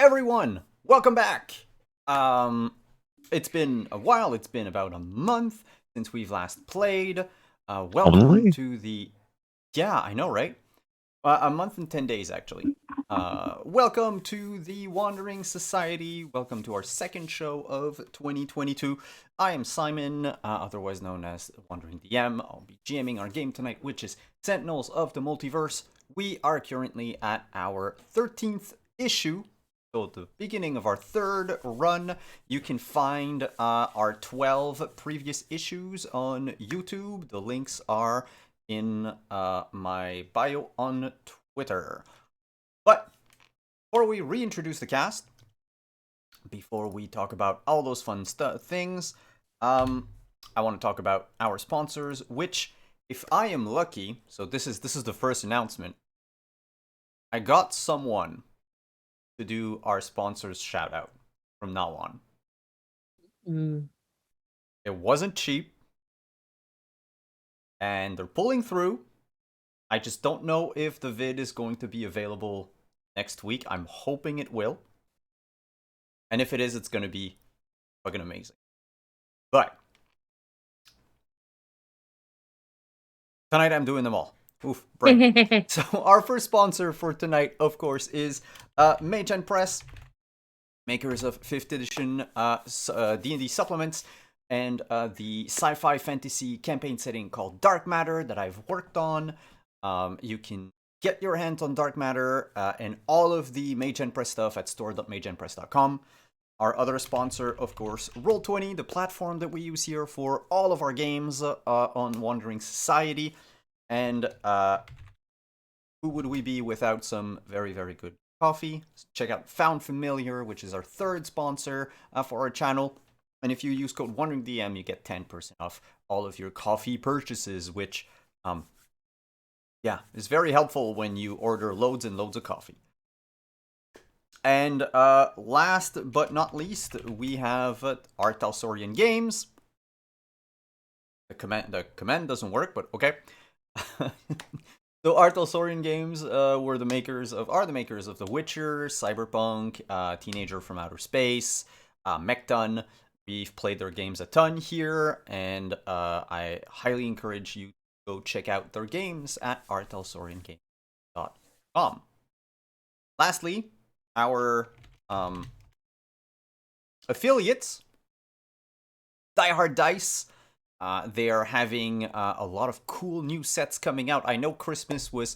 everyone, welcome back. It's been a while. It's been about a month since we've last played. Welcome Only? to the. Yeah, I know, right? A month and 10 days, actually. Welcome to the Wandering Society. Welcome to our second show of 2022. I am Simon, otherwise known as Wandering DM. I'll be GMing our game tonight, which is Sentinels of the Multiverse. We are currently at our 13th issue. So the beginning of our third run. You can find our 12 previous issues on YouTube. The links are in my bio on Twitter. But before we reintroduce the cast, before we talk about all those fun things, I want to talk about our sponsors, which, if I am lucky, so this is the first announcement. I got someone to do our sponsors shout out from now on. It wasn't cheap, and they're pulling through. I just don't know if the vid is going to be available next week. I'm hoping it will. And if it is, it's going to be fucking amazing. But tonight I'm doing them all. Oof, brain. So our first sponsor for tonight, of course, is Mage and Press, makers of 5th edition D&D supplements and the sci-fi fantasy campaign setting called Dark Matter that I've worked on. You can get your hands on Dark Matter and all of the Mage and Press stuff at store.mageandpress.com. Our other sponsor, of course, Roll20, the platform that we use here for all of our games on Wandering Society. And who would we be without some very, very good coffee? Check out Found Familiar, which is our third sponsor for our channel. And if you use code WanderingDM, you get 10% off all of your coffee purchases, which, is very helpful when you order loads and loads of coffee. And last but not least, we have Art Talsorian Games. The command doesn't work, but okay. So Art Talsorian Games are the makers of The Witcher, Cyberpunk, Teenager from Outer Space, Mechton. We've played their games a ton here, and I highly encourage you to go check out their games at arttalsoriangames.com. Lastly, our affiliates, Die Hard Dice. They are having a lot of cool new sets coming out. I know Christmas was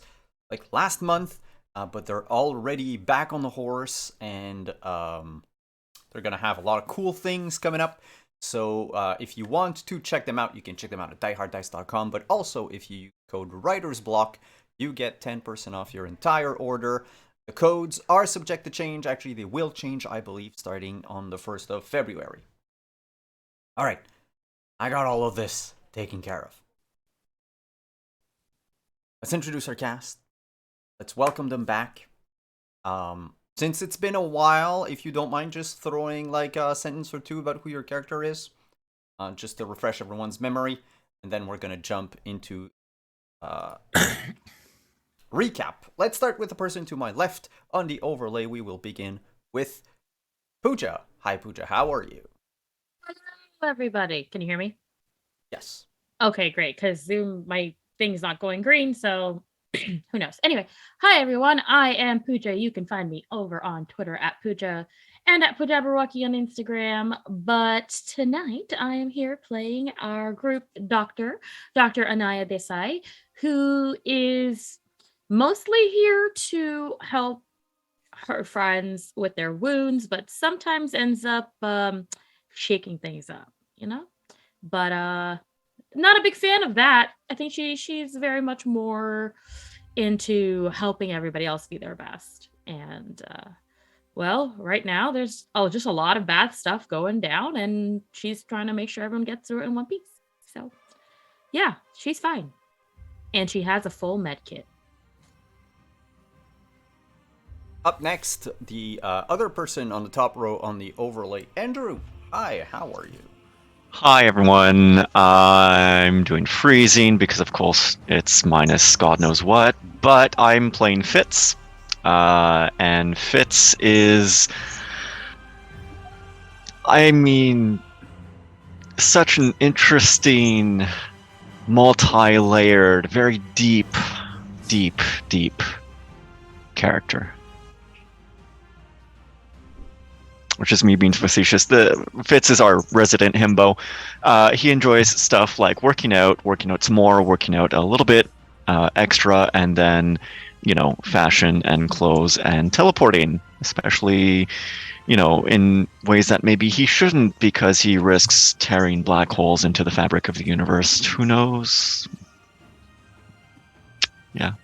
like last month, but they're already back on the horse, and they're going to have a lot of cool things coming up. So if you want to check them out, you can check them out at dieharddice.com. But also, if you use code WritersBlock, you get 10% off your entire order. The codes are subject to change. Actually, they will change, I believe, starting on the 1st of February. All right. I got all of this taken care of. Let's introduce our cast. Let's welcome them back. Since it's been a while, if you don't mind just throwing like a sentence or two about who your character is, just to refresh everyone's memory, and then we're gonna jump into recap. Let's start with the person to my left on the overlay. We will begin with Pooja. Hi, Pooja. How are you? Hello, everybody. Can you hear me? Yes. Okay, great. Because Zoom, my thing's not going green, so who knows? Anyway, hi, everyone. I am Pooja. You can find me over on Twitter at Pooja and at Poojabarwaki on Instagram. But tonight, I am here playing our group Dr. Anaya Desai, who is mostly here to help her friends with their wounds, but sometimes ends up shaking things up, But not a big fan of that. I think she's very much more into helping everybody else be their best. And well, right now there's just a lot of bad stuff going down, and she's trying to make sure everyone gets through it in one piece. So yeah, she's fine. And she has a full med kit. Up next, the other person on the top row on the overlay, Andrew. Hi, how are you? Hi everyone, I'm doing freezing because of course it's minus God knows what, but I'm playing Fitz. And Fitz is, I mean, such an interesting, multi-layered, very deep character. Which is me being facetious. The Fitz is our resident himbo. He enjoys stuff like working out some more, working out a little bit extra, and then, fashion and clothes and teleporting, especially, in ways that maybe he shouldn't because he risks tearing black holes into the fabric of the universe. Who knows? Yeah.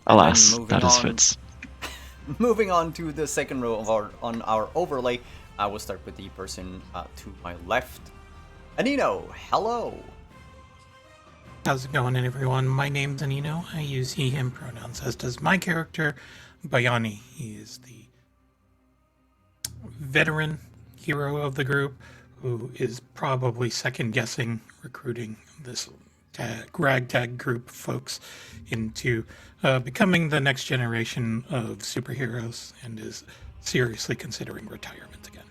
Alas, that is Fitz. Moving on to the second row of our overlay, I will start with the person to my left. Anino, hello. How's it going, everyone? My name's Anino. I use he, him pronouns, as does my character, Bayani. He is the veteran hero of the group who is probably second-guessing recruiting this ragtag group of folks into becoming the next generation of superheroes and is seriously considering retirement again.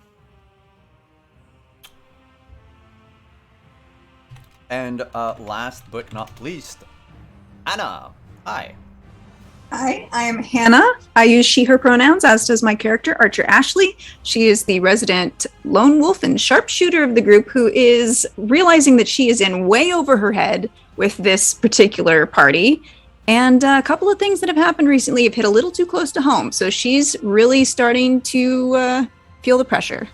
And last but not least, Anna. Hi. Hi, I am Hannah. I use she, her pronouns, as does my character, Archer Ashley. She is the resident lone wolf and sharpshooter of the group who is realizing that she is in way over her head with this particular party. And a couple of things that have happened recently have hit a little too close to home. So she's really starting to feel the pressure.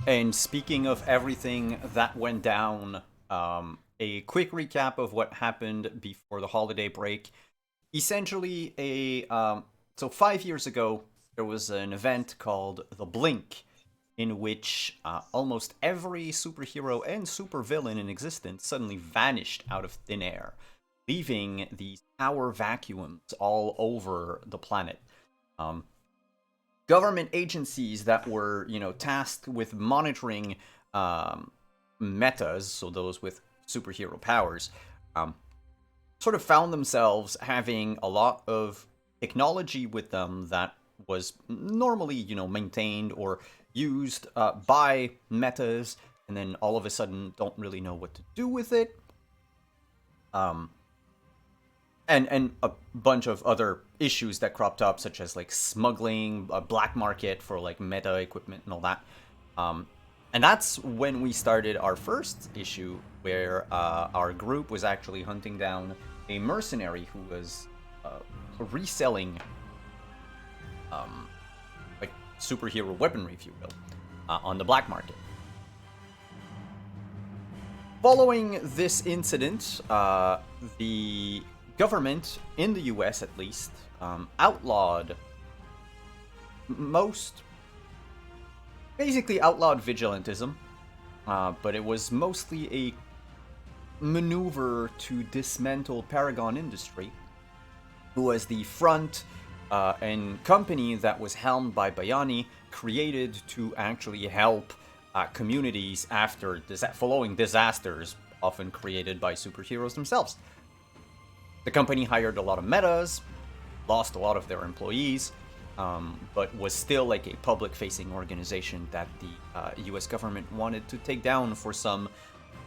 And speaking of everything that went down, a quick recap of what happened before the holiday break. Essentially, so 5 years ago, there was an event called The Blink, in which almost every superhero and supervillain in existence suddenly vanished out of thin air, leaving these power vacuums all over the planet. Government agencies that were, tasked with monitoring metas, so those with superhero powers, sort of found themselves having a lot of technology with them that was normally, maintained or used by metas, and then all of a sudden don't really know what to do with it. And a bunch of other issues that cropped up, such as like smuggling, a black market for like meta equipment and all that. And that's when we started our first issue, where our group was actually hunting down a mercenary who was reselling like superhero weaponry, if you will, on the black market. Following this incident, the government, in the US at least, outlawed vigilantism, but it was mostly a maneuver to dismantle Paragon Industry, who was the front and company that was helmed by Bayani, created to actually help communities after following disasters often created by superheroes themselves. The company hired a lot of metas, lost a lot of their employees, but was still like a public-facing organization that the US government wanted to take down for some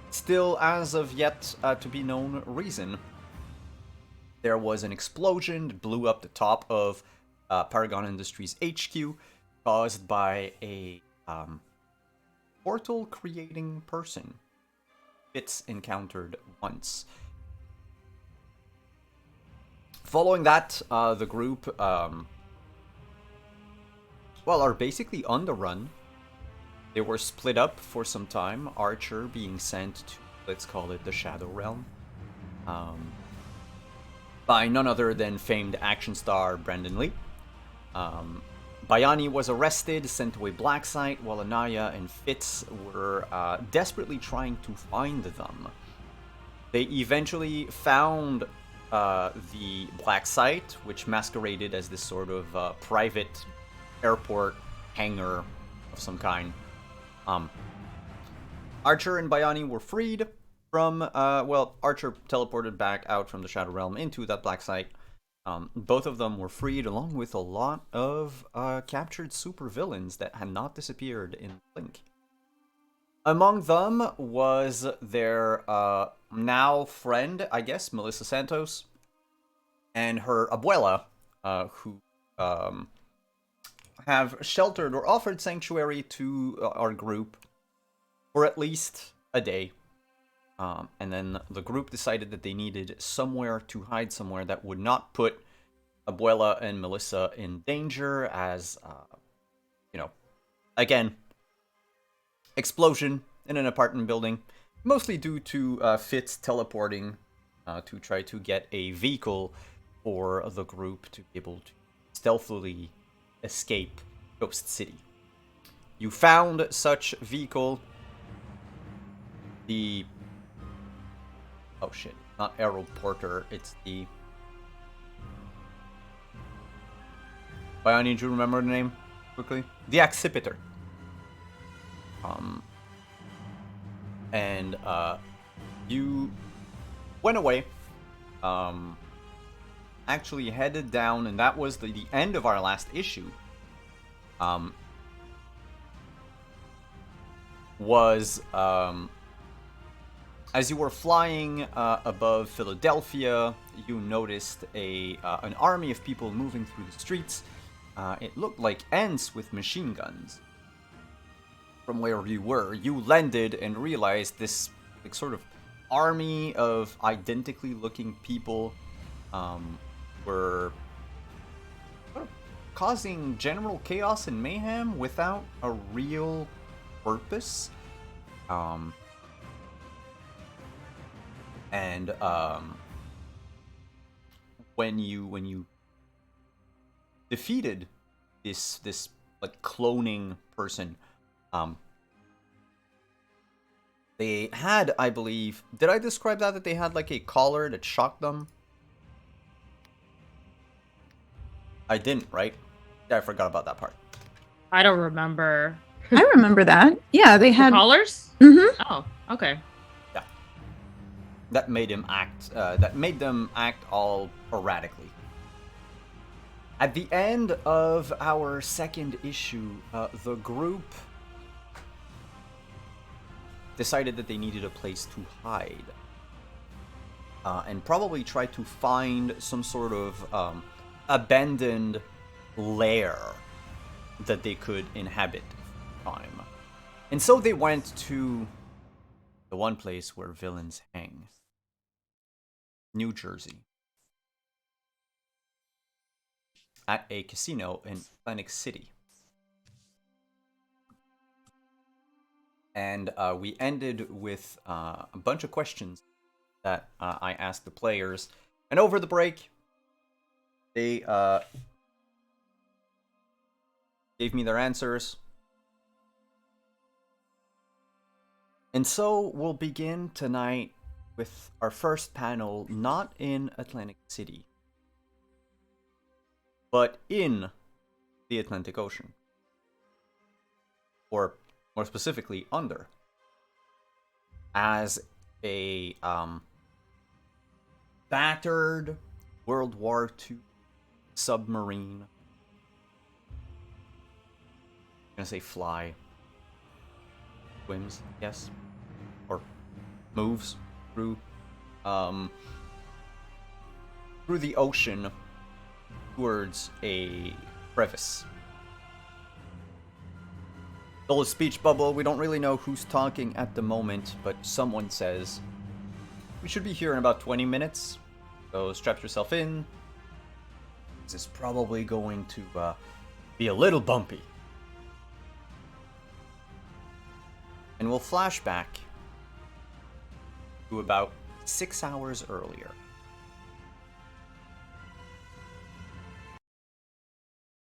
still as of yet to be known reason. There was an explosion that blew up the top of Paragon Industries HQ, caused by a portal-creating person Fitz encountered once. Following that, the group, are basically on the run. They were split up for some time, Archer being sent to, let's call it, the Shadow Realm, by none other than famed action star Brandon Lee. Bayani was arrested, sent to a black site, while Anaya and Fitz were desperately trying to find them. They eventually found the black site, which masqueraded as this sort of private airport hangar of some kind. Archer and Bayani were freed Archer teleported back out from the Shadow Realm into that black site. Both of them were freed, along with a lot of captured supervillains that had not disappeared in Blink. Among them was their now friend, I guess, Melissa Santos, and her abuela, who have sheltered or offered sanctuary to our group for at least a day. And then the group decided that they needed somewhere to hide, somewhere that would not put Abuela and Melissa in danger, as, again, explosion in an apartment building, mostly due to Fitz teleporting to try to get a vehicle for the group to be able to stealthily escape Ghost City. You found such vehicle, the... Oh shit, not Aeroporter, it's the... I need you to remember the name quickly. The Accipiter. You went away, actually headed down, and that was the end of our last issue. As you were flying above Philadelphia, you noticed an army of people moving through the streets. It looked like ants with machine guns. From where you were, you landed and realized this sort of army of identically looking people were sort of causing general chaos and mayhem without a real purpose. When you defeated this like cloning person, they had, I believe, did I describe that they had like a collar that shocked them? I didn't, right? Yeah, I forgot about that part. I don't remember. I remember that. Yeah, they had Collars? Mm-hmm. Oh, okay. Yeah. That made him act. That made them act all erratically. At the end of our second issue, the group decided that they needed a place to hide, and probably try to find some sort of abandoned lair that they could inhabit for time. And so they went to the one place where villains hang. New Jersey. At a casino in Atlantic City. And we ended with a bunch of questions that I asked the players. And over the break, they gave me their answers. And so we'll begin tonight with our first panel, not in Atlantic City, but in the Atlantic Ocean. Or more specifically, under. As a battered World War II submarine. I'm gonna say fly. Swims, yes. Or moves through the ocean towards a crevice. Little speech bubble, we don't really know who's talking at the moment, but someone says, we should be here in about 20 minutes, so strap yourself in. This is probably going to be a little bumpy. And we'll flash back to about 6 hours earlier.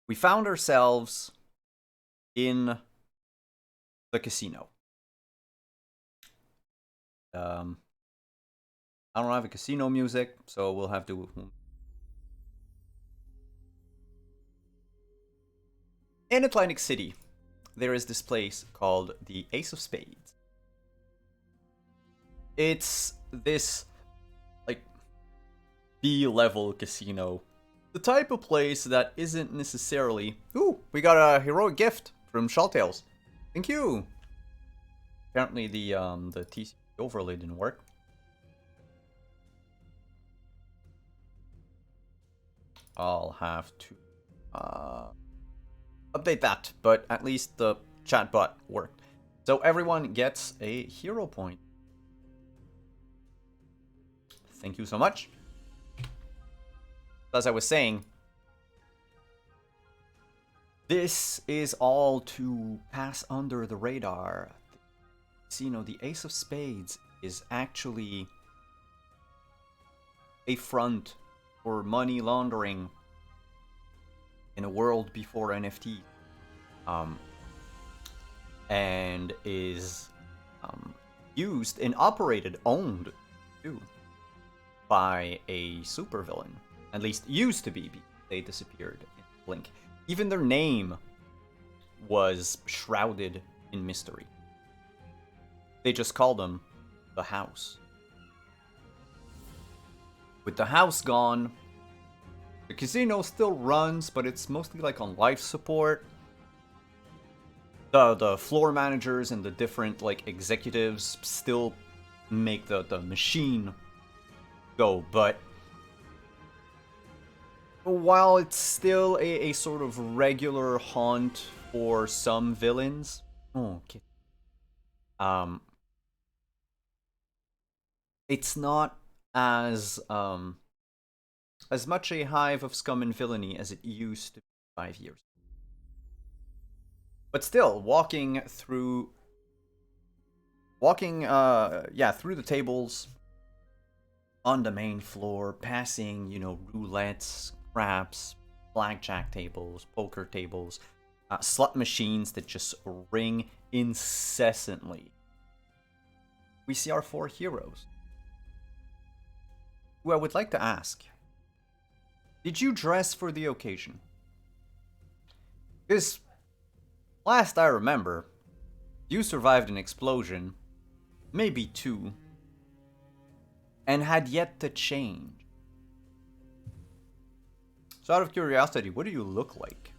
We found ourselves in the casino. I don't have a casino music, so we'll have to... In Atlantic City, there is this place called the Ace of Spades. It's this, like, B-level casino. The type of place that isn't necessarily... Ooh, we got a heroic gift from Shawtails. Thank you! Apparently the TC overlay didn't work. I'll have to update that, but at least the chatbot worked. So everyone gets a hero point. Thank you so much. As I was saying, this is all to pass under the radar. So, you know, the Ace of Spades is actually a front for money laundering in a world before NFT, and is used and operated, owned too, by a supervillain. At least used to be, because they disappeared in Blink. Even their name was shrouded in mystery. They just called them the House. With the House gone, the casino still runs, but it's mostly like on life support. The floor managers and the different like executives still make the machine go, but while it's still a sort of regular haunt for some villains, it's not as much a hive of scum and villainy as it used to be 5 years. But still, walking through the tables on the main floor, passing, you know, roulettes, craps, blackjack tables, poker tables, slot machines that just ring incessantly. We see our 4 heroes, who I would like to ask, did you dress for the occasion? Because last I remember, you survived an explosion, maybe 2, and had yet to change. So out of curiosity, what do you look like?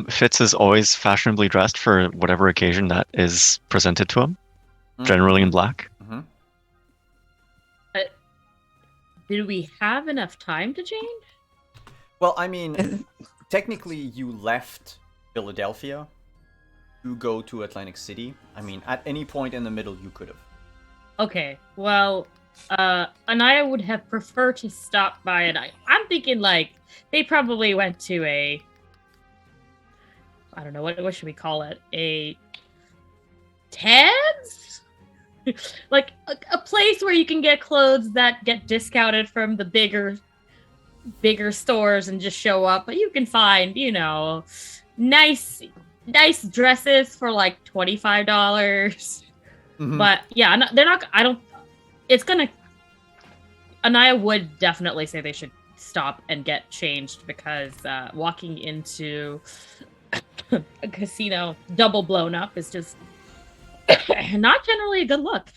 Fitz is always fashionably dressed for whatever occasion that is presented to him, generally in black. Mm-hmm. Did we have enough time to change? Well, I mean, technically you left Philadelphia to go to Atlantic City. I mean, at any point in the middle you could have. Okay, well, Anaya would have preferred to stop by, and I'm thinking, like, they probably went to a... I don't know, what should we call it? A... Ted's? Like, a place where you can get clothes that get discounted from the bigger stores and just show up, but you can find, you know, nice dresses for like $25. Mm-hmm. But yeah, they're not. I don't. It's gonna. Anaya would definitely say they should stop and get changed, because walking into a casino double blown up is just not generally a good look.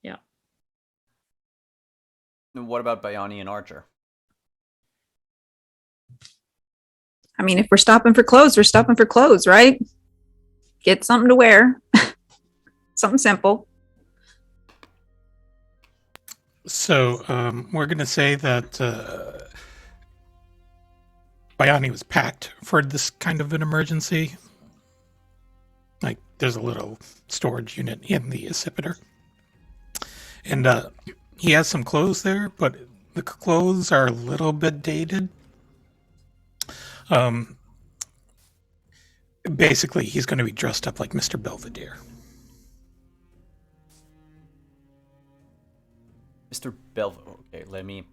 Yeah. What about Bayani and Archer? I mean, if we're stopping for clothes, we're stopping for clothes, right? Get something to wear. Something simple. So we're going to say that Bayani was packed for this kind of an emergency. Like, there's a little storage unit in the accipiter. And he has some clothes there, but the clothes are a little bit dated. Basically, he's going to be dressed up like Mr. Belvedere. Mr. Belvedere. Okay, let me...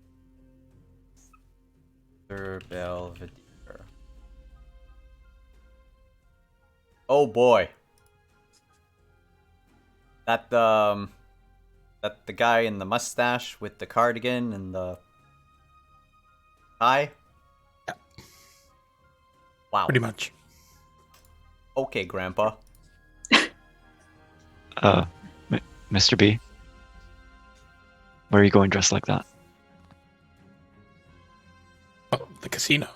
Mr. Belvedere. Oh boy. That the guy in the mustache with the cardigan and the tie? Yeah. Wow. Pretty much. Okay, Grandpa. Mr. B, where are you going dressed like that? Oh, the casino.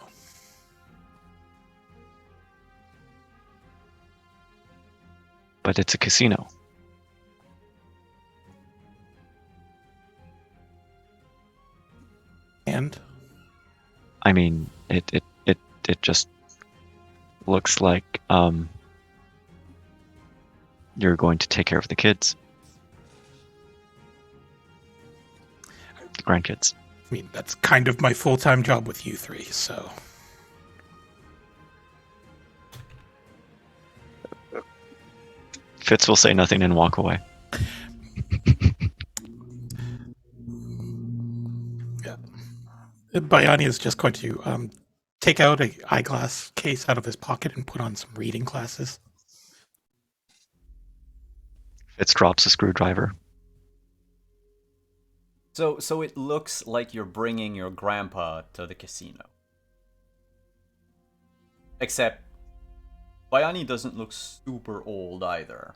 But it's a casino. And I mean, it just looks like you're going to take care of the kids. The grandkids. I mean, that's kind of my full-time job with you three, so. Fitz will say nothing and walk away. Yeah. Bayani is just going to take out a eyeglass case out of his pocket and put on some reading glasses. Fitz drops a screwdriver. So it looks like you're bringing your grandpa to the casino. Except, Bayani doesn't look super old either.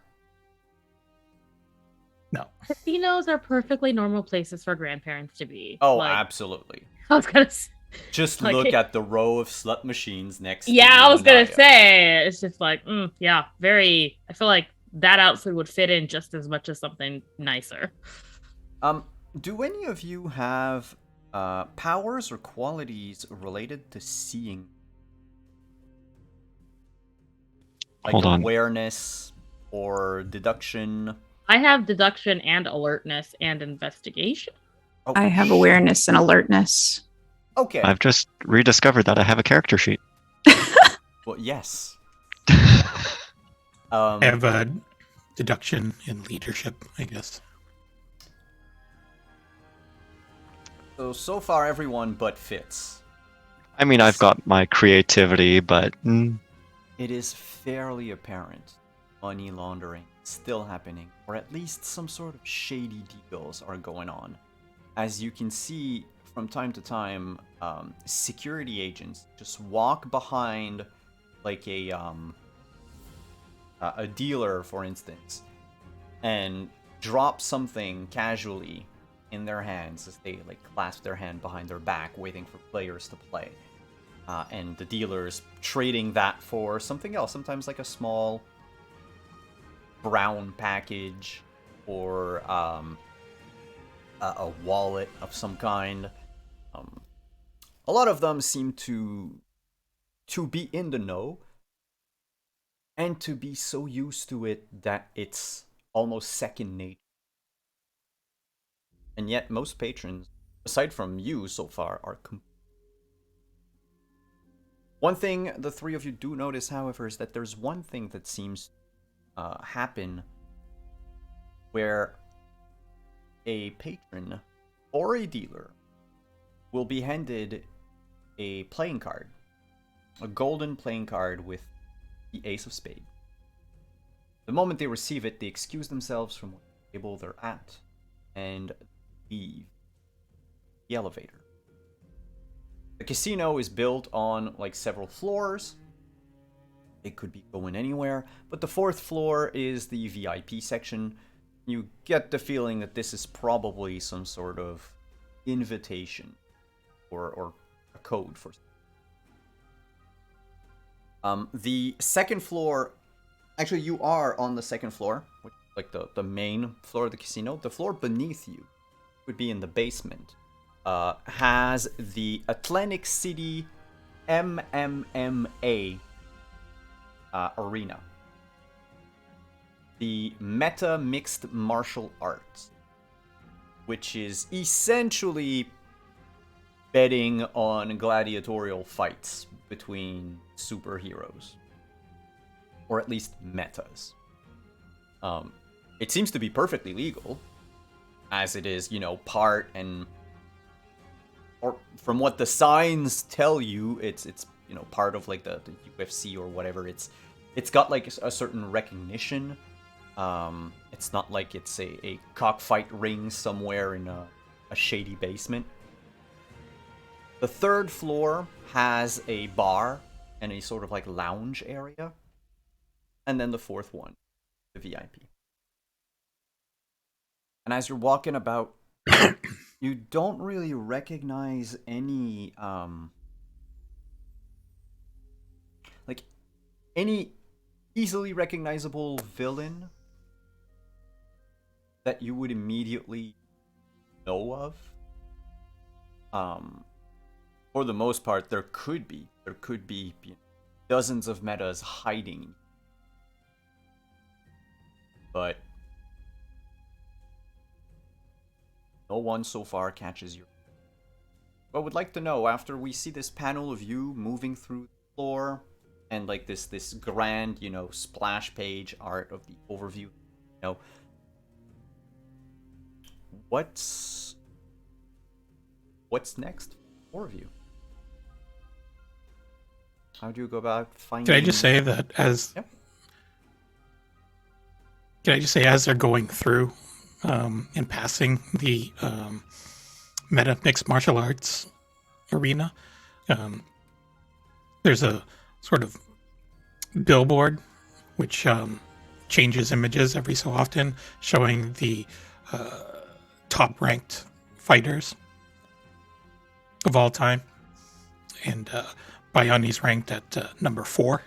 No. Casinos are perfectly normal places for grandparents to be. Oh, Like, absolutely. I was gonna say, Just like, look at the row of slut machines next to yeah, you I was and gonna Aya. say, it's just like, yeah, very. I feel like that outfit would fit in just as much as something nicer. Do any of you have powers or qualities related to seeing? Like Hold on. awareness or deduction? I have deduction and alertness and investigation. Oh, I have shit. awareness and alertness. Okay. I've just rediscovered that I have a character sheet. Well, yes. I have a deduction in leadership, I guess. So far, everyone but Fitz. I mean, I've got my creativity, but It is fairly apparent money laundering is still happening, or at least some sort of shady deals are going on. As you can see from time to time, security agents just walk behind, like a dealer, for instance, and drop something casually in their hands as they like clasp their hand behind their back, waiting for players to play. And the dealer's trading that for something else, sometimes like a small brown package or a wallet of some kind. A lot of them seem to be in the know and to be so used to it that it's almost second nature. And yet most patrons, aside from you so far, are one thing the three of you do notice, however, is that there's one thing that seems happen where a patron or a dealer will be handed a playing card, a golden playing card with the Ace of Spades. The moment they receive it, they excuse themselves from what table they're at and leave the elevator. The casino is built on like several floors. It could be going anywhere, but the fourth floor is the VIP section. You get the feeling that this is probably some sort of invitation or a code for. The second floor, actually, you are on the second floor, which is like the main floor of the casino. The floor beneath you would be in the basement. Has the Atlantic City MMA arena. The Meta Mixed Martial Arts, which is essentially betting on gladiatorial fights between superheroes. Or at least metas. It seems to be perfectly legal, as it is, part and... Or from what the signs tell you, it's part of like the UFC or whatever. It's got like a certain recognition. It's not like it's a cockfight ring somewhere in a shady basement. The third floor has a bar and a sort of like lounge area. and then the fourth one, the VIP. And as you're walking about, you don't really recognize any any easily recognizable villain that you would immediately know of. For the most part, there could be dozens of metas hiding, but no one so far catches your. But would like to know, after we see this panel of you moving through the floor and like this grand, splash page art of the overview, what's next for you? How do you go about finding? Can I just say that Yep. Can I just say as they're going through and passing the meta mixed martial arts arena, there's a sort of billboard which changes images every so often, showing the top ranked fighters of all time, and Bayani's ranked at number 4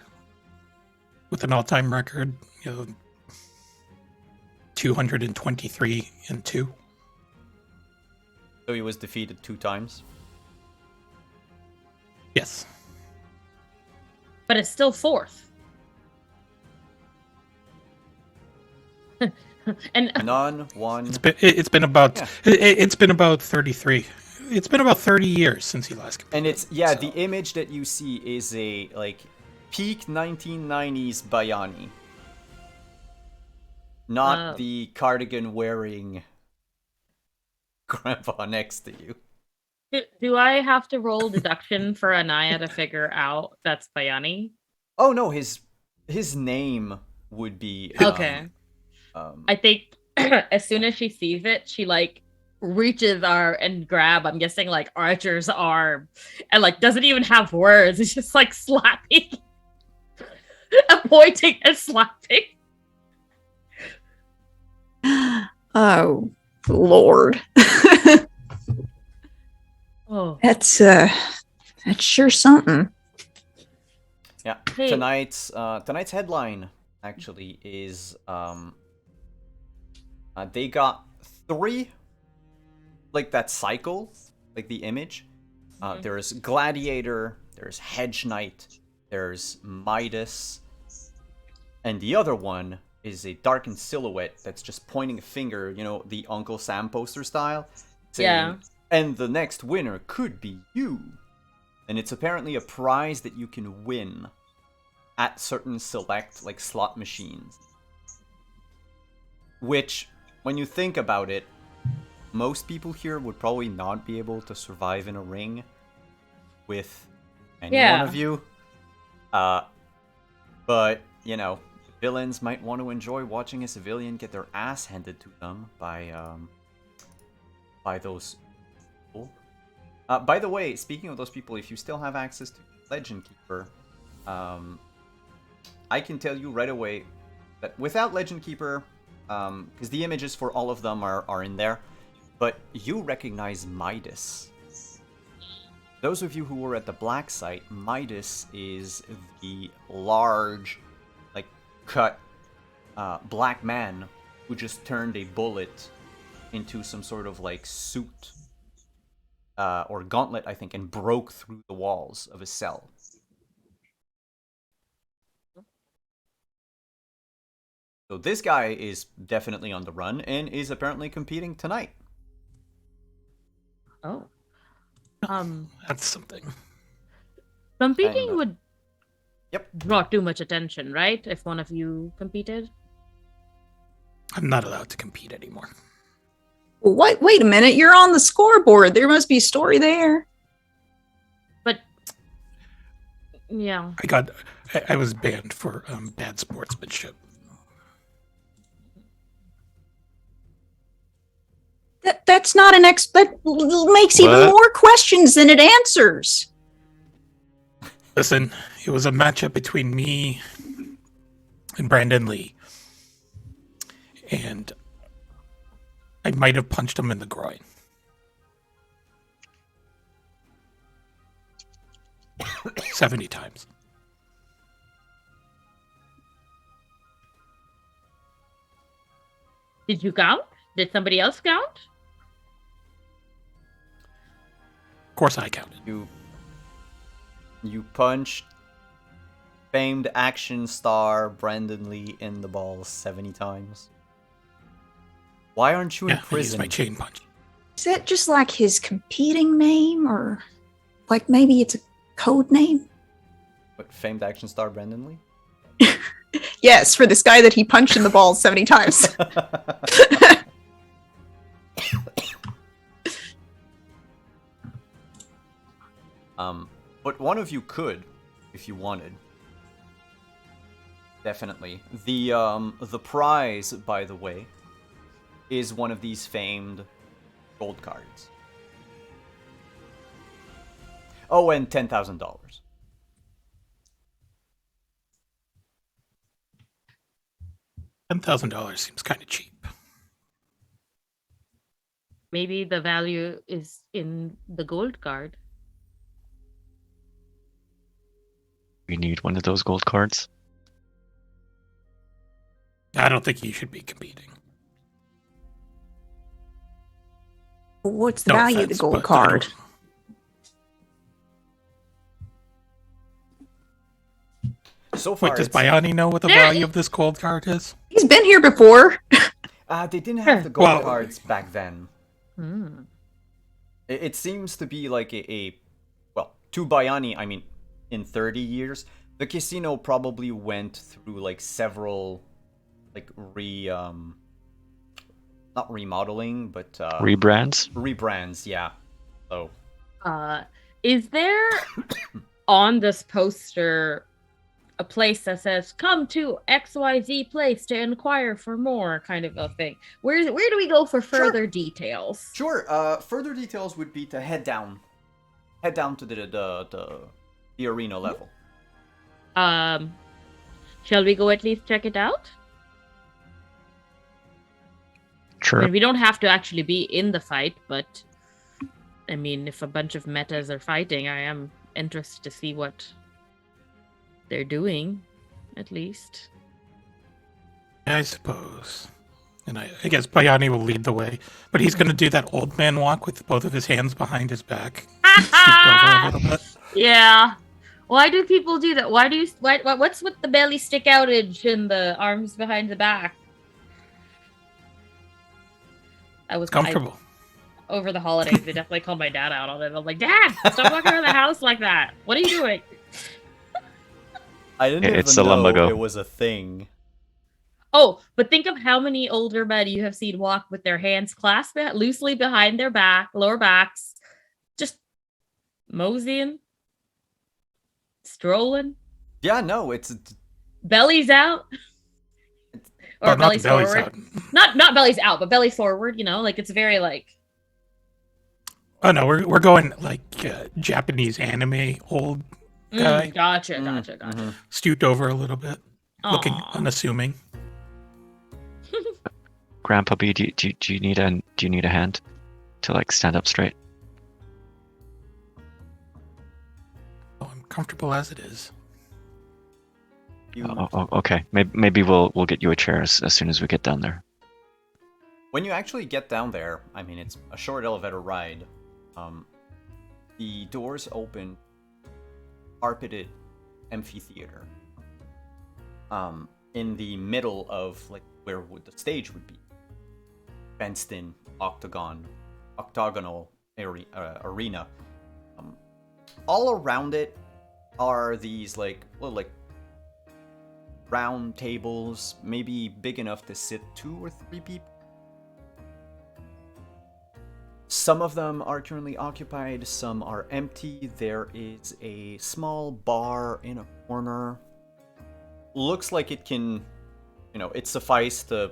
with an all-time record, 223-2. So he was defeated 2 times. Yes. But it's still 4th. And None, one. It's been about it's been about 33. It's been about 30 years since he last competed. And it's the image that you see is a peak 1990s Bayani. Not the cardigan wearing grandpa next to you. Do I have to roll deduction for Anaya to figure out that's Bayani? Oh no, his name would be okay. I think as soon as she sees it, she reaches and grab, I'm guessing Archer's arm, and doesn't even have words. It's just slapping, pointing and slapping. Oh, Lord. Oh, That's sure something. Yeah. Hey. Tonight's headline actually is they got 3 that cycle, the image. There's Gladiator, there's Hedge Knight, there's Midas, and the other one is a darkened silhouette that's just pointing a finger, the Uncle Sam poster style. Saying, yeah. And the next winner could be you. And it's apparently a prize that you can win at certain select slot machines. Which, when you think about it, most people here would probably not be able to survive in a ring with any one of you. But, villains might want to enjoy watching a civilian get their ass handed to them by those people. By the way, speaking of those people, if you still have access to Legend Keeper, I can tell you right away that without Legend Keeper, because the images for all of them are in there, but you recognize Midas. Those of you who were at the black site, Midas is the large, cut black man who just turned a bullet into some sort of suit or gauntlet, I think, and broke through the walls of a cell. So this guy is definitely on the run and is apparently competing tonight. Oh. That's something. Competing And, would not do much attention, right? If one of you competed? I'm not allowed to compete anymore. What? Wait a minute. You're on the scoreboard. There must be a story there. But yeah. I was banned for bad sportsmanship. That's not an that makes even What? more questions than it answers. Listen, it was a matchup between me and Brandon Lee. And I might have punched him in the groin. $70 times. Did you count? Did somebody else count? Of course I counted. You punched famed action star Brandon Lee in the balls 70 times. Why aren't you in Yeah, I used prison? my chain punch. Is that just like his competing name, or like maybe it's a code name? What, famed action star Brandon Lee? Yes, for this guy that he punched in the balls 70 times. But one of you could, if you wanted. Definitely. The prize, by the way, is one of these famed gold cards. Oh, and $10,000. $10,000 seems kind of cheap. Maybe the value is in the gold card. We need one of those gold cards. I don't think you should be competing. What's the No value of the offense, gold but I card? So far, Wait, does it's- Bayani know what the There- value of this gold card is? He's been here before. they didn't have the gold Well- cards back then. Hmm. It seems to be like well, to Bayani, I mean, in 30 years, the casino probably went through like several, like not remodeling, but Rebrands? rebrands, yeah. So Is there on this poster a place that says "Come to XYZ place to inquire for more" kind of a thing? Where do we go for further details? sure. Further details would be to head down to the arena level. Shall we go at least check it out? I Sure. mean, we don't have to actually be in the fight, but I mean, if a bunch of metas are fighting, I am interested to see what they're doing, at least. I suppose. And I guess Bayani will lead the way. But he's going to do that old man walk with both of his hands behind his back. Stooped over a little bit. Yeah. Why do people do that? What's with the belly stick outage and the arms behind the back? Comfortable. Over the holidays, they definitely called my dad out on it. I'm like, Dad, stop walking around the house like that. What are you doing? I didn't It's even the know lumbago. it was a thing. Oh, but think of how many older men you have seen walk with their hands clasped loosely behind their lower backs, just moseying, strolling, Yeah, no, it's bellies out, or Oh, not the bellies bellies forward. out. Not bellies out, but bellies forward. You know, like it's very like. Oh no, we're going like Japanese anime old guy, Gotcha. mhm. stooped over a little bit, looking Aw. unassuming. Grandpuppy, do you need a hand to like stand up straight? Oh, I'm comfortable as it is. Okay. Maybe we'll get you a chair as soon as we get down there. When you actually get down there, I mean, it's a short elevator ride. The doors open, carpeted amphitheater. In the middle of like where the stage would be, fenced in octagonal arena. All around it are these like round tables, maybe big enough to sit 2 or 3 people. Some of them are currently occupied, some are empty. There is a small bar in a corner. Looks like it can, it suffice to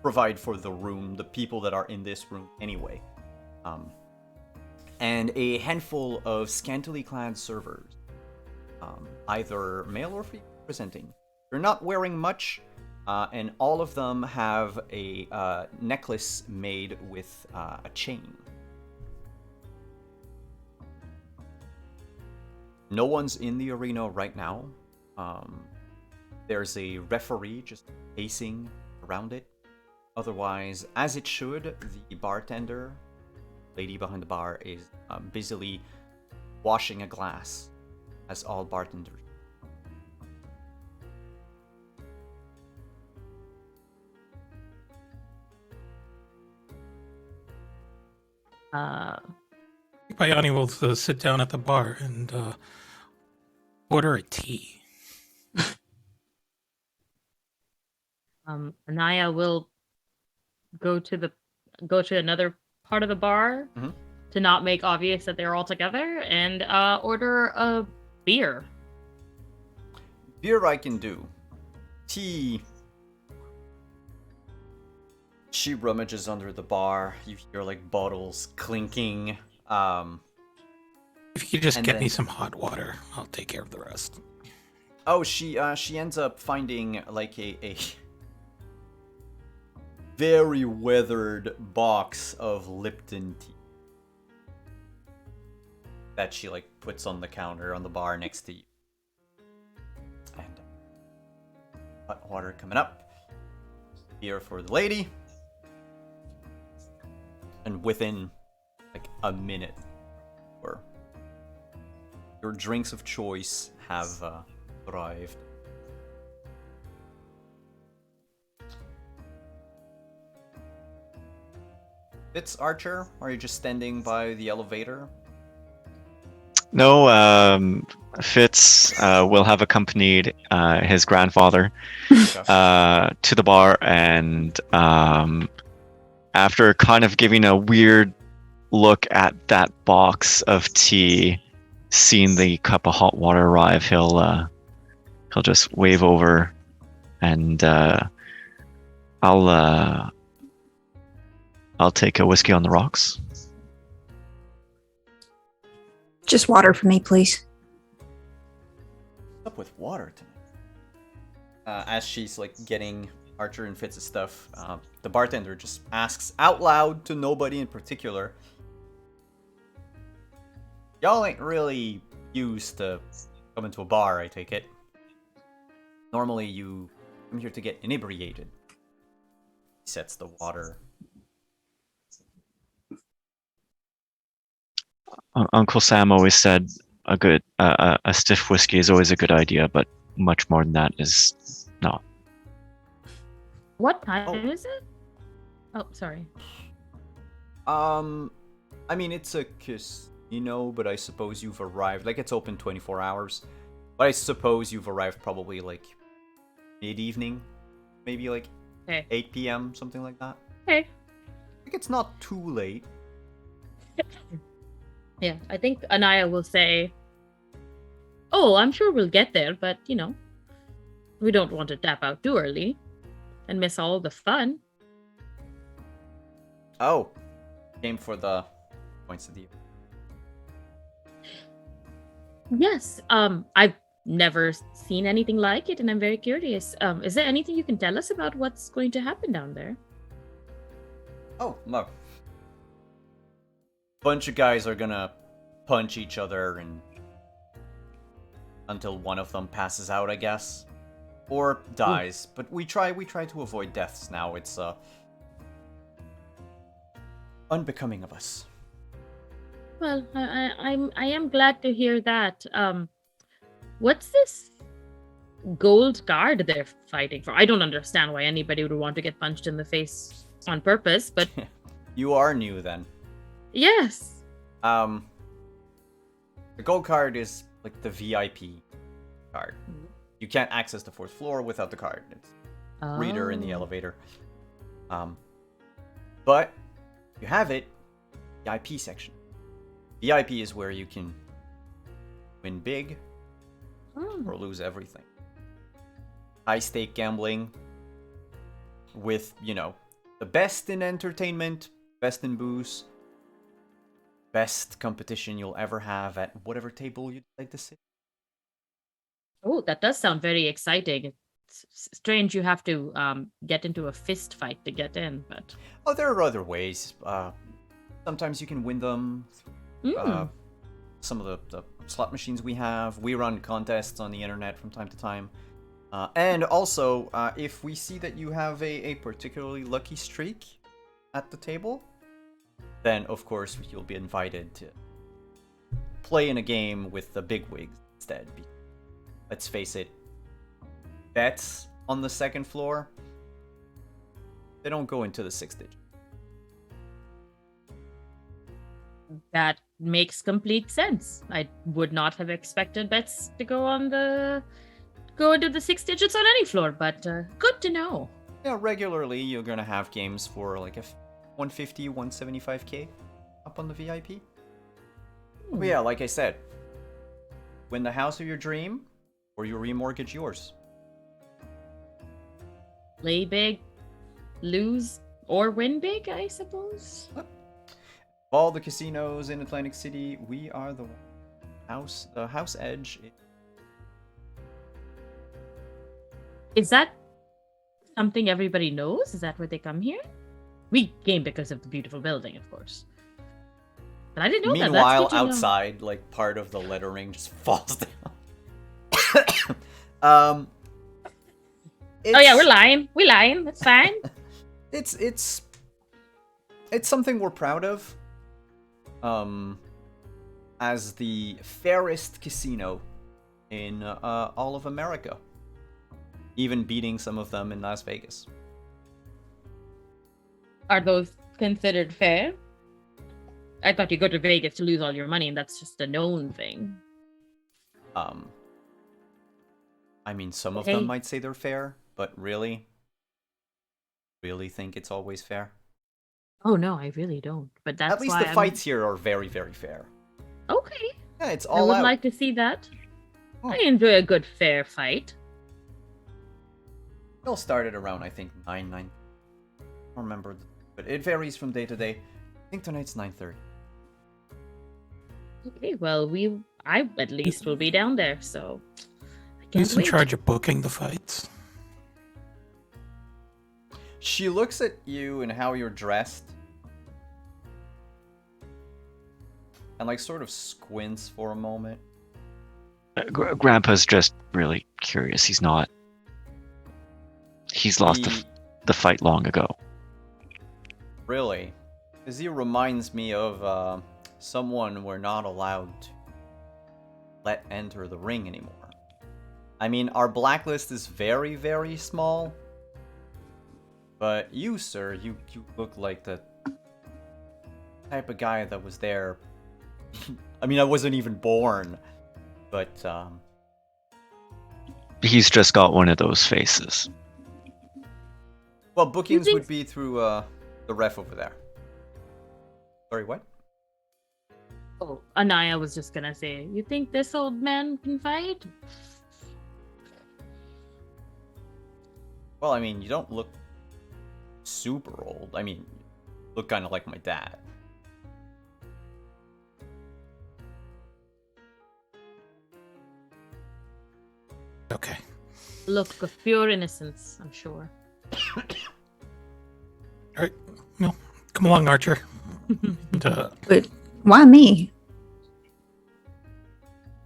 provide for the room, the people that are in this room anyway. And a handful of scantily clad servers, either male or female presenting, They're not wearing much, and all of them have a necklace made with a chain. No one's in the arena right now. There's a referee just pacing around it. Otherwise, as it should, the bartender, lady behind the bar, is busily washing a glass, as all bartenders. Bayani will sit down at the bar and order a tea. Anaya will go to another part of the bar Mhm. to not make obvious that they're all together and order a beer. Beer I can do. Tea. She rummages under the bar. You hear like bottles clinking. If you could just And get me then- some hot water, I'll take care of the rest. Oh, she ends up finding like a very weathered box of Lipton tea that she like puts on the counter on the bar next to you. And hot water coming up. Beer for the lady. And within like a minute, or your drinks of choice have arrived. Fitz, Archer, are you just standing by the elevator? No, Fitz will have accompanied his grandfather to the bar, and after kind of giving a weird look at that box of tea, seeing the cup of hot water arrive, he'll just wave over, and I'll take a whiskey on the rocks. Just water for me, please. What's up with water tonight? As she's like getting Archer and Fitz's stuff, the bartender just asks out loud to nobody in particular. Y'all ain't really used to coming to a bar, I take it. Normally you come here to get inebriated. He sets the water. Uncle Sam always said a stiff whiskey is always a good idea, but much more than that is not. What time is it? Oh, sorry. I mean, it's a casino, but I suppose you've arrived. Like, it's open 24 hours. But I suppose you've arrived probably, like, mid-evening. Maybe, like, Okay. 8 p.m., something like that. Okay. I think it's not too late. Yeah, I think Anaya will say, "Oh, I'm sure we'll get there, but we don't want to tap out too early and miss all the fun." Oh. Came for the points of the... Yes. I've never seen anything like it, and I'm very curious. Is there anything you can tell us about what's going to happen down there? Oh, no. Bunch of guys are gonna punch each other and until one of them passes out, I guess, or dies. But we try to avoid deaths now. It's unbecoming of us. Well, I am glad to hear that. What's this gold guard they're fighting for? I don't understand why anybody would want to get punched in the face on purpose, but You are new then. yes. The gold card is like the VIP card. You can't access the fourth floor without the card. It's reader in the Oh. elevator. But you have it, VIP section. VIP is where you can win big Oh. or lose everything. High stake gambling with, the best in entertainment, best in booze, best competition you'll ever have at whatever table you'd like to sit. Oh, that does sound very exciting. It It's strange you have to get into a fist fight to get in, but Oh, there are other ways. Sometimes you can win them. Some of the slot machines we have. We run contests on the internet from time to time. And also, if we see that you have a particularly lucky streak at the table, then of course you'll be invited to play in a game with the bigwigs instead. Let's face it, bets on the second floor, they don't go into the 6th digit. that makes complete sense. I would not have expected bets to go into the 6 digits on any floor, but good to know. Yeah, regularly you're gonna have games for like a 150, 175k up on the VIP. But yeah, like I said, win the house of your dream, or you remortgage yours. Play big, lose, or win big, I suppose. All the casinos in Atlantic City, we are the house edge. Is that something everybody knows? Is that why they come here? We came because of the beautiful building, of course. But I didn't know that. Meanwhile, That's good to know. outside, like part of the lettering just falls down. Oh yeah, we're lying. We're lying. That's fine. It's something we're proud of. As the fairest casino in all of America, even beating some of them in Las Vegas. Are those considered fair? I thought you go to Vegas to lose all your money, and that's just a known thing. I mean, some of Hey. them might say they're fair, but really think it's always fair? Oh no, I really don't. But that's At least why the fights here are very, very fair. Okay, Yeah, it's I all would out. like to see that. Oh. I enjoy a good fair fight. They'll start at around, I think, 9. I don't remember, but it varies from day to day. I think tonight's 9:30. Okay, well, I at least will be down there, so I can't Who's in wait. charge of booking the fights? She looks at you and how you're dressed, and like sort of squints for a moment. Grandpa's just really curious. He's lost the fight long ago. Really? Because he reminds me of someone we're not allowed to let enter the ring anymore. I mean, our blacklist is very, very small. But you, sir, you look like the type of guy that was there. I mean, I wasn't even born. But, He's just got one of those faces. well, bookings think- would be through the ref over there. Sorry, what? Oh, Anaya was just gonna say, you think this old man can fight? Well, I mean, you don't look super old. I mean, you look kind of like my dad. Okay. Look of pure innocence, I'm sure. All right. Well, come along, Archer. And, But why me?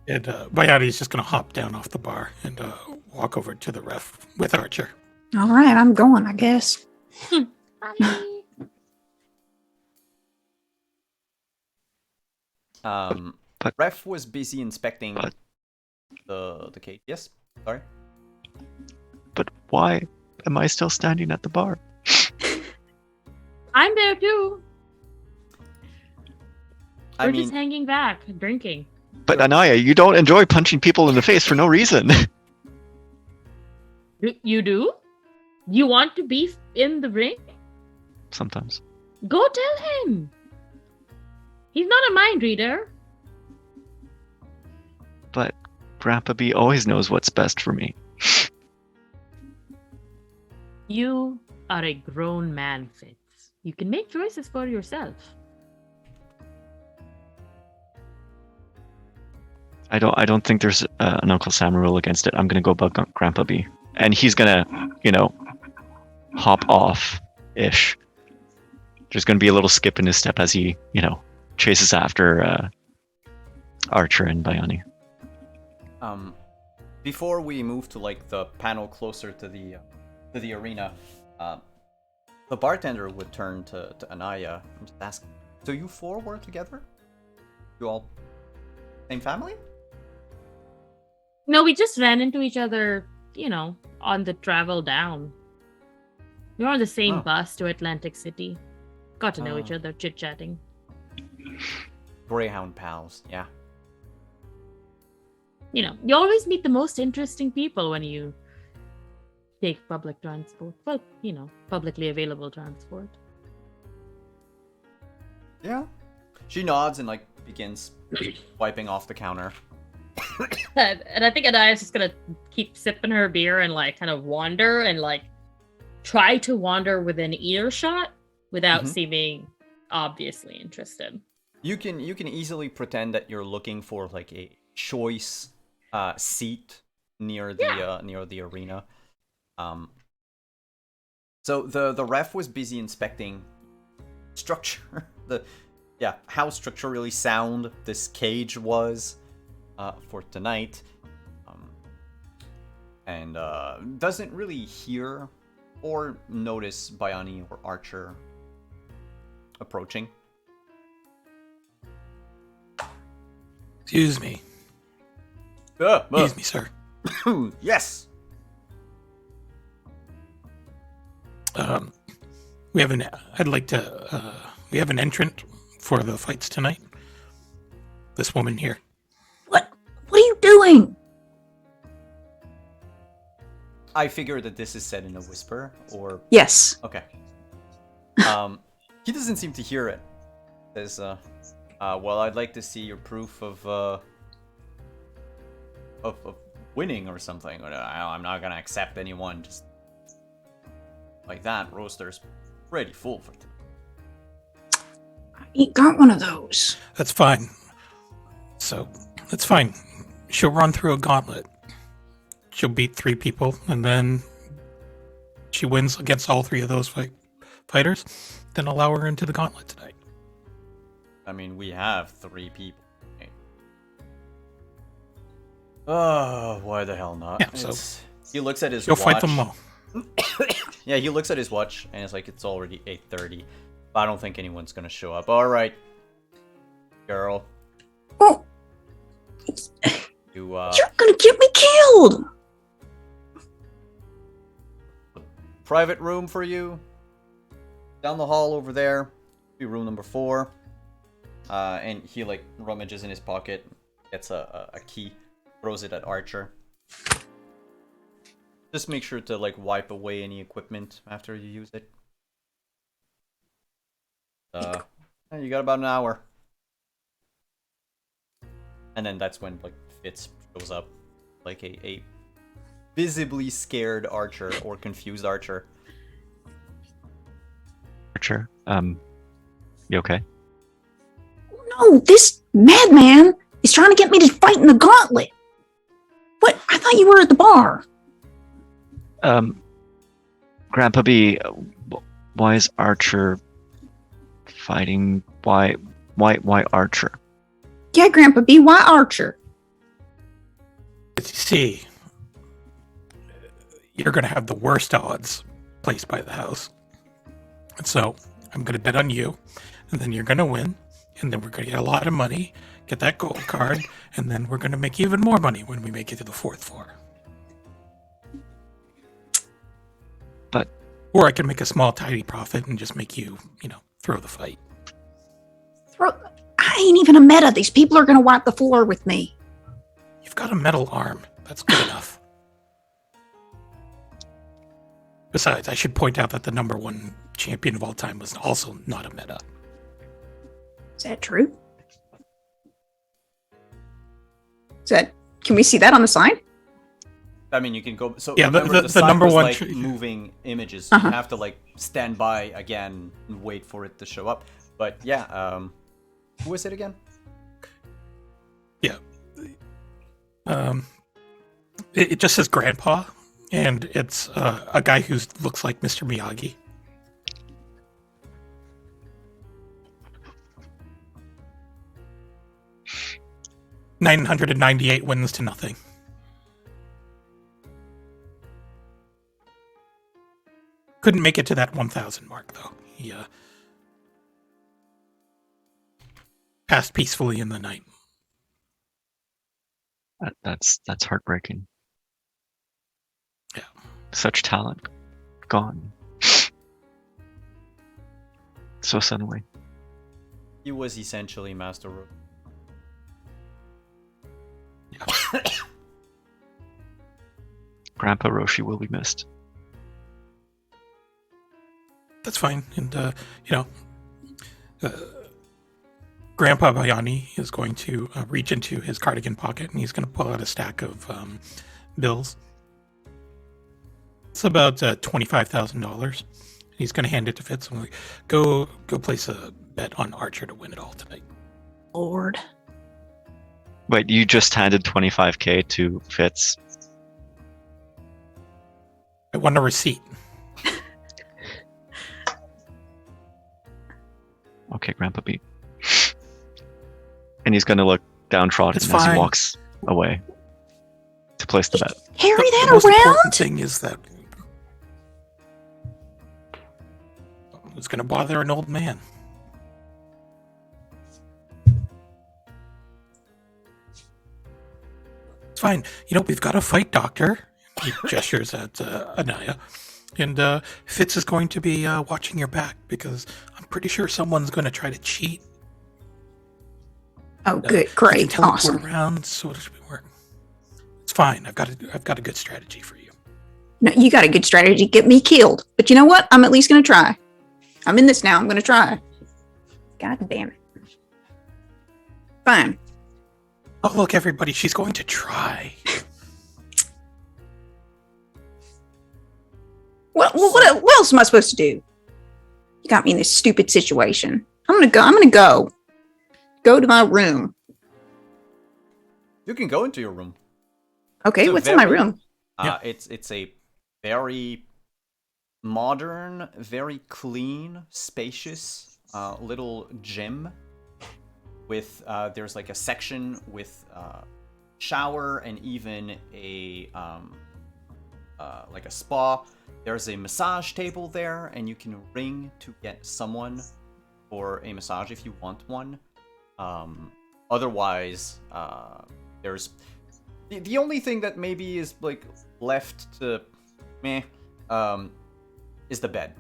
Bayati's just going to hop down off the bar and walk over to the ref with Archer. All right, I'm going, I guess. Bye. But- Ref was busy inspecting but- the cage. Yes, sorry. But why am I still standing at the bar? I'm there too. I We're mean, just hanging back, drinking. But Anaya, you don't enjoy punching people in the face for no reason. You do? You want to be in the ring? Sometimes. Go tell him. He's not a mind reader. But Grandpa B always knows what's best for me. You are a grown man, Fitz. You can make choices for yourself. I don't think there's an Uncle Sam rule against it. I'm gonna go bug Grandpa B. and he's gonna, hop off ish. There's gonna be a little skip in his step as he, chases after Archer and Biani. Before we move to like the panel closer to the arena, the bartender would turn to Anaya and just ask, "So you four were together? You all same family?" No, we just ran into each other, on the travel down. We were on the same Oh. bus to Atlantic City. Got to know each Oh. other, chit-chatting. Greyhound pals, yeah. You always meet the most interesting people when you take public transport. Well, publicly available transport. Yeah. She nods and like begins wiping off the counter. And I think Adaya's just gonna keep sipping her beer and like kind of wander and like try to wander within earshot without Mhm. seeming obviously interested. You can easily pretend that you're looking for like a choice seat near the arena. So the ref was busy inspecting structure, how structurally sound this cage was for tonight, and doesn't really hear or notice Biani or Archer approaching. Excuse me. Excuse me, sir. Yes. We have we have an entrant for the fights tonight. This woman here. What are you doing? I figure that this is said in a whisper, or Yes. okay. He doesn't seem to hear it. Says, well, I'd like to see your proof of winning or something. I'm not gonna accept anyone just like that. Roaster's pretty full for tonight. I ain't got one of those. That's fine. So, that's fine. She'll run through a gauntlet. She'll beat 3 people, and then she wins against all 3 of those fighters. Then allow her into the gauntlet tonight. I mean, we have 3 people. Right? Oh, why the hell not? Yeah, so he looks at his you'll watch. fight them all. Yeah, he looks at his watch and it's like it's already 8:30. I don't think anyone's gonna show up. All right, girl. Oh, You you're gonna get me killed. private room for you. Down the hall over there. Be room number 4. And he like rummages in his pocket, gets a key, throws it at Archer. Just make sure to like wipe away any equipment after you use it. You got about an hour. And then that's when like Fitz shows up, like a visibly scared Archer or confused Archer. Archer, you okay? No, this madman is trying to get me to fight in the gauntlet. What? I thought you were at the bar. Grandpa B, why is Archer fighting? Why Archer? Yeah, Grandpa B, why Archer? You see, you're going to have the worst odds placed by the house. And so I'm going to bet on you, and then you're going to win, and then we're going to get a lot of money, get that gold card, and then we're going to make even more money when we make it to the 4th floor. But or I can make a small, tidy profit and just make you, throw the fight. I ain't even a meta. These people are going to wipe the floor with me. You've got a metal arm. That's good enough. Besides, I should point out that the number 1 champion of all time was also not a meta. Is that true? Can we see that on the sign? I mean, you can go. So yeah, remember, the sign number was, 1 like moving images. So you have to like stand by again and wait for it to show up. But yeah, who is it again? Yeah. It just says Grandpa And it's a guy who looks like Mr. Miyagi. $998 wins to nothing. Couldn't make it to that 1,000 mark, though. He passed peacefully in the night. That's heartbreaking. Yeah. Such talent gone so suddenly. He was essentially Master Rook. Grandpa Roshi will be missed. That's fine. And, Grandpa Bayani is going to reach into his cardigan pocket and he's going to pull out a stack of bills. It's about $25,000. He's going to hand it to Fitz and like, go place a bet on Archer to win it all tonight. Lord. Wait, you just handed 25K to Fitz? I want a receipt. Okay, Grandpa beat. And he's going to look downtrodden It's as fine. he walks away to place the bet. Carry The that most important around? thing is that it's going to bother an old man. It's fine. We've got a fight doctor. He gestures at Anaya. And Fitz is going to be watching your back because I'm pretty sure someone's going to try to cheat. Oh, good. You can Great. teleport Awesome. around, so it'll work. It's fine. I've got a good strategy for you. No, you got a good strategy. Get me killed. But you know what? I'm at least going to try. I'm in this now. I'm going to try. God damn it. Fine. Oh, look, everybody. She's going to try. What else am I supposed to do? You got me in this stupid situation. I'm gonna go. Go to my room. You can go into your room. Okay, It's a what's in my very- room? Yeah. It's a very modern, very clean, spacious little gym with there's like a section with shower and even a like a spa. There's a massage table there, and you can ring to get someone for a massage if you want one. Otherwise, there's the only thing that maybe is like left to meh is the bed.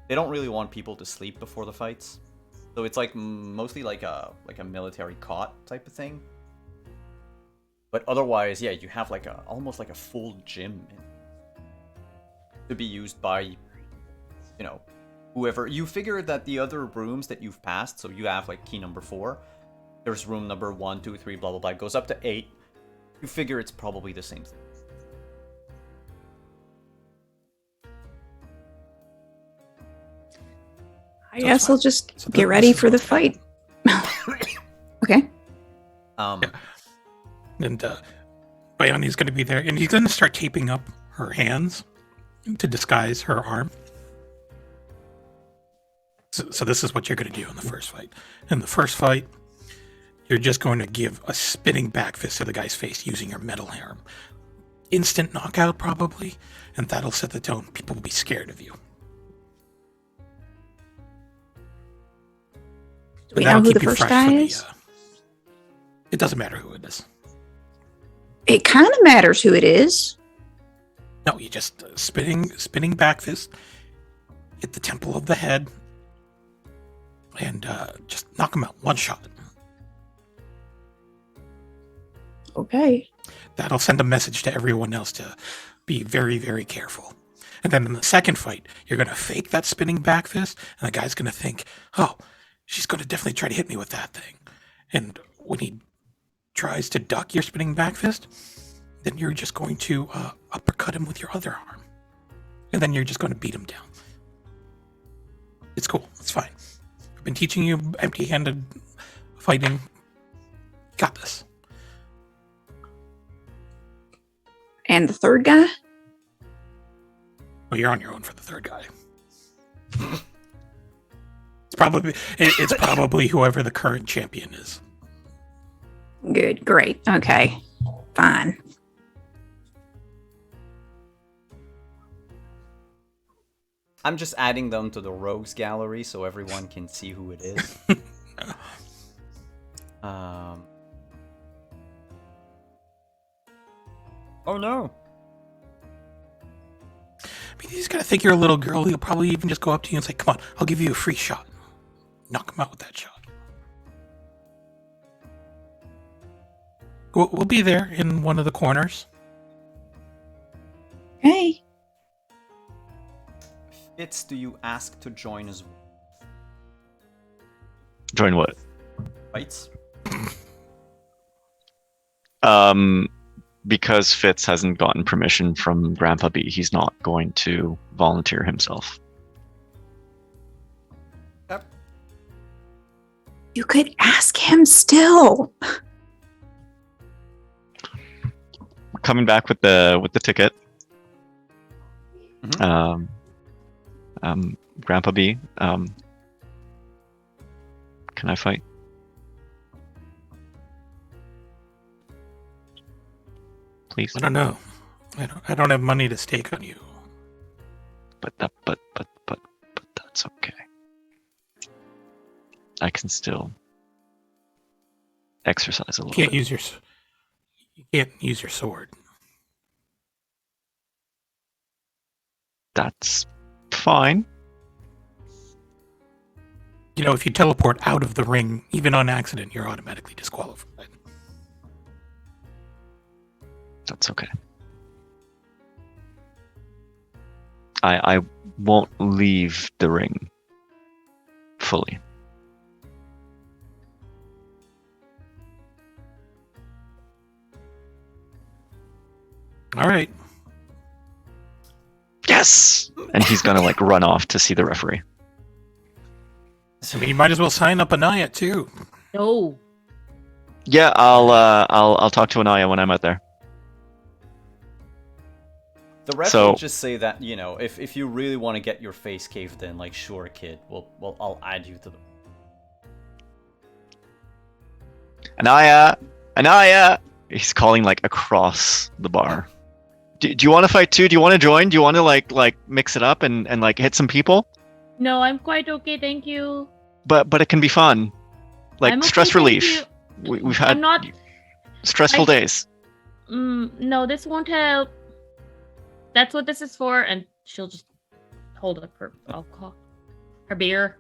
They don't really want people to sleep before the fights, so it's like mostly like a military cot type of thing. But otherwise, yeah, you have like almost like a full gym to be used by, whoever. You figure that the other rooms that you've passed, so you have like key number 4, there's room number 1, 2, 3, blah blah blah, it goes up to 8. You figure it's probably the same thing. I guess I'll just So get this ready is for the what's fight. Okay. And Bayani's going to be there, and he's going to start taping up her hands to disguise her arm. So this is what you're going to do in the first fight. In the first fight, you're just going to give a spinning back fist to the guy's face using your metal arm. Instant knockout, probably, and that'll set the tone. People will be scared of you. Do we And that'll know who the keep you first fresh guy for the, is? it doesn't matter who it is. It kind of matters who it is. No, you just spinning back fist, hit the temple of the head, and just knock him out. One shot. Okay. That'll send a message to everyone else to be very, very careful. And then in the second fight, you're going to fake that spinning back fist, and the guy's going to think, oh, she's going to definitely try to hit me with that thing. And when he tries to duck your spinning back fist, then you're just going to uppercut him with your other arm. And then you're just going to beat him down. It's cool. It's fine. I've been teaching you empty-handed fighting. Got this. And the third guy? Well, you're on your own for the third guy. It's probably whoever the current champion is. Good, great. Okay, fine. I'm just adding them to the rogues gallery so everyone can see who it is. Oh no. I mean, he's gonna think you're a little girl. He'll probably even just go up to you and say, "Come on, I'll give you a free shot." Knock him out with that shot. We'll be there in one of the corners. Hey. Fitz, do you ask to join as well? Join what? Fights? Because Fitz hasn't gotten permission from Grandpa B, he's not going to volunteer himself. Yep. You could ask him still. Coming back with the ticket. Mhm. Grandpa B, can I fight? Please. I don't know. I don't have money to stake on you. But that's okay. I can still exercise a little You bit. can't use your sword. That's fine. You know, if you teleport out of the ring, even on accident, you're automatically disqualified. That's okay. I won't leave the ring fully. All right. Yes! And he's gonna like run off to see the referee. I mean, you might as well sign up Anaya too. No. Yeah, I'll talk to Anaya when I'm out there. The ref So- will just say that, you know, if you really want to get your face caved in, like, sure, kid, well, I'll add you to the... Anaya! He's calling like across the bar. Do you want to fight too? Do you want to join? Do you want to like mix it up and like hit some people? No, I'm quite okay, thank you. But it can be fun, like I'm okay, stress thank relief. you. We've had I'm not. stressful days. No, this won't help. That's what this is for, and she'll just hold up her alcohol, her beer.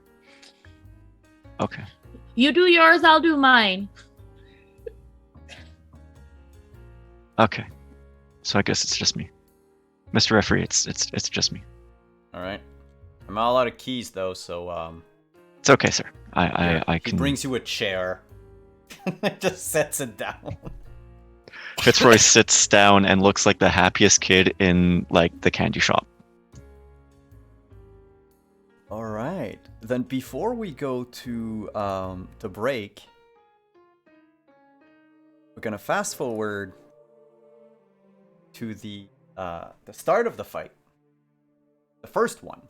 Okay. You do yours, I'll do mine. Okay. So I guess it's just me, Mr. Referee. It's just me. All right. I'm all out of keys, though, so, It's okay, sir. yeah, I He can. brings you a chair. Just sets it down. Fitzroy sits down and looks like the happiest kid in like the candy shop. All right. Then before we go to the break, we're gonna fast forward to the start of the fight. The first one.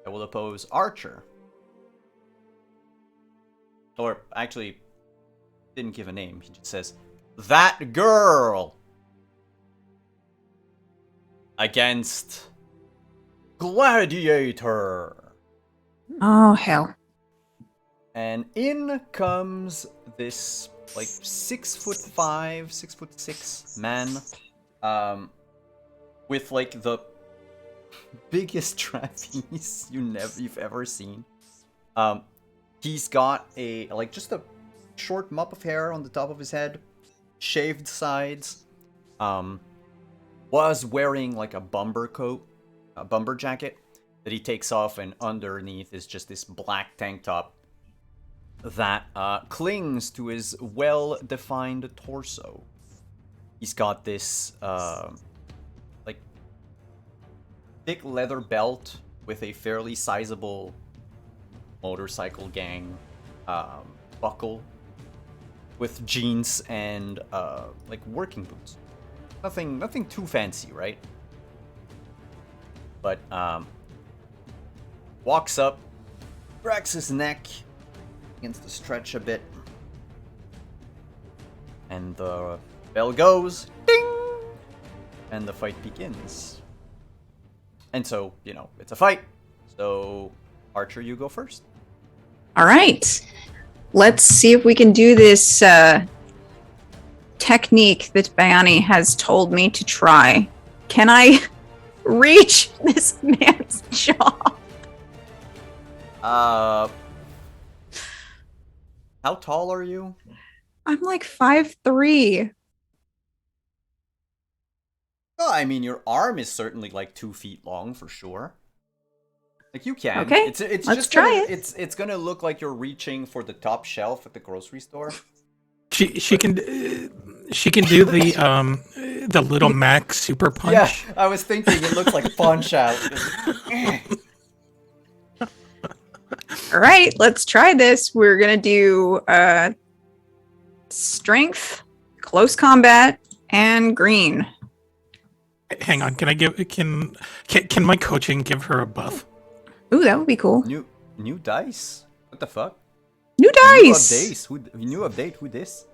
That will oppose Archer. Or actually, didn't give a name. He just says, "That girl," against Gladiator. Oh, hell. And in comes this like 6'5", 6'6" man, with like the biggest trapeze you've ever seen. He's got just a short mop of hair on the top of his head, shaved sides. Was wearing like a bomber coat, a bomber jacket that he takes off, and underneath is just this black tank top that clings to his well-defined torso. He's got this like thick leather belt with a fairly sizable motorcycle gang buckle, with jeans and like working boots. Nothing too fancy, right? but walks up, cracks his neck, begins to stretch a bit, and the bell goes, ding, and the fight begins. And so, you know, it's a fight. So, Archer, you go first. All right. Let's see if we can do this technique that Bayani has told me to try. Can I reach this man's jaw? How tall are you? I'm like 5'3". Well, I mean, your arm is certainly like 2 feet long for sure. Like you can. Okay, It's let's just try gonna, it. It's gonna look like you're reaching for the top shelf at the grocery store. She can do the little Mac super punch. Yeah, I was thinking it looks like Punch Out. All right, let's try this. We're gonna do strength, close combat, and green. Hang on, can my coaching give her a buff? Ooh, that would be cool. New dice? What the fuck? New New dice. updates? New update? Who this?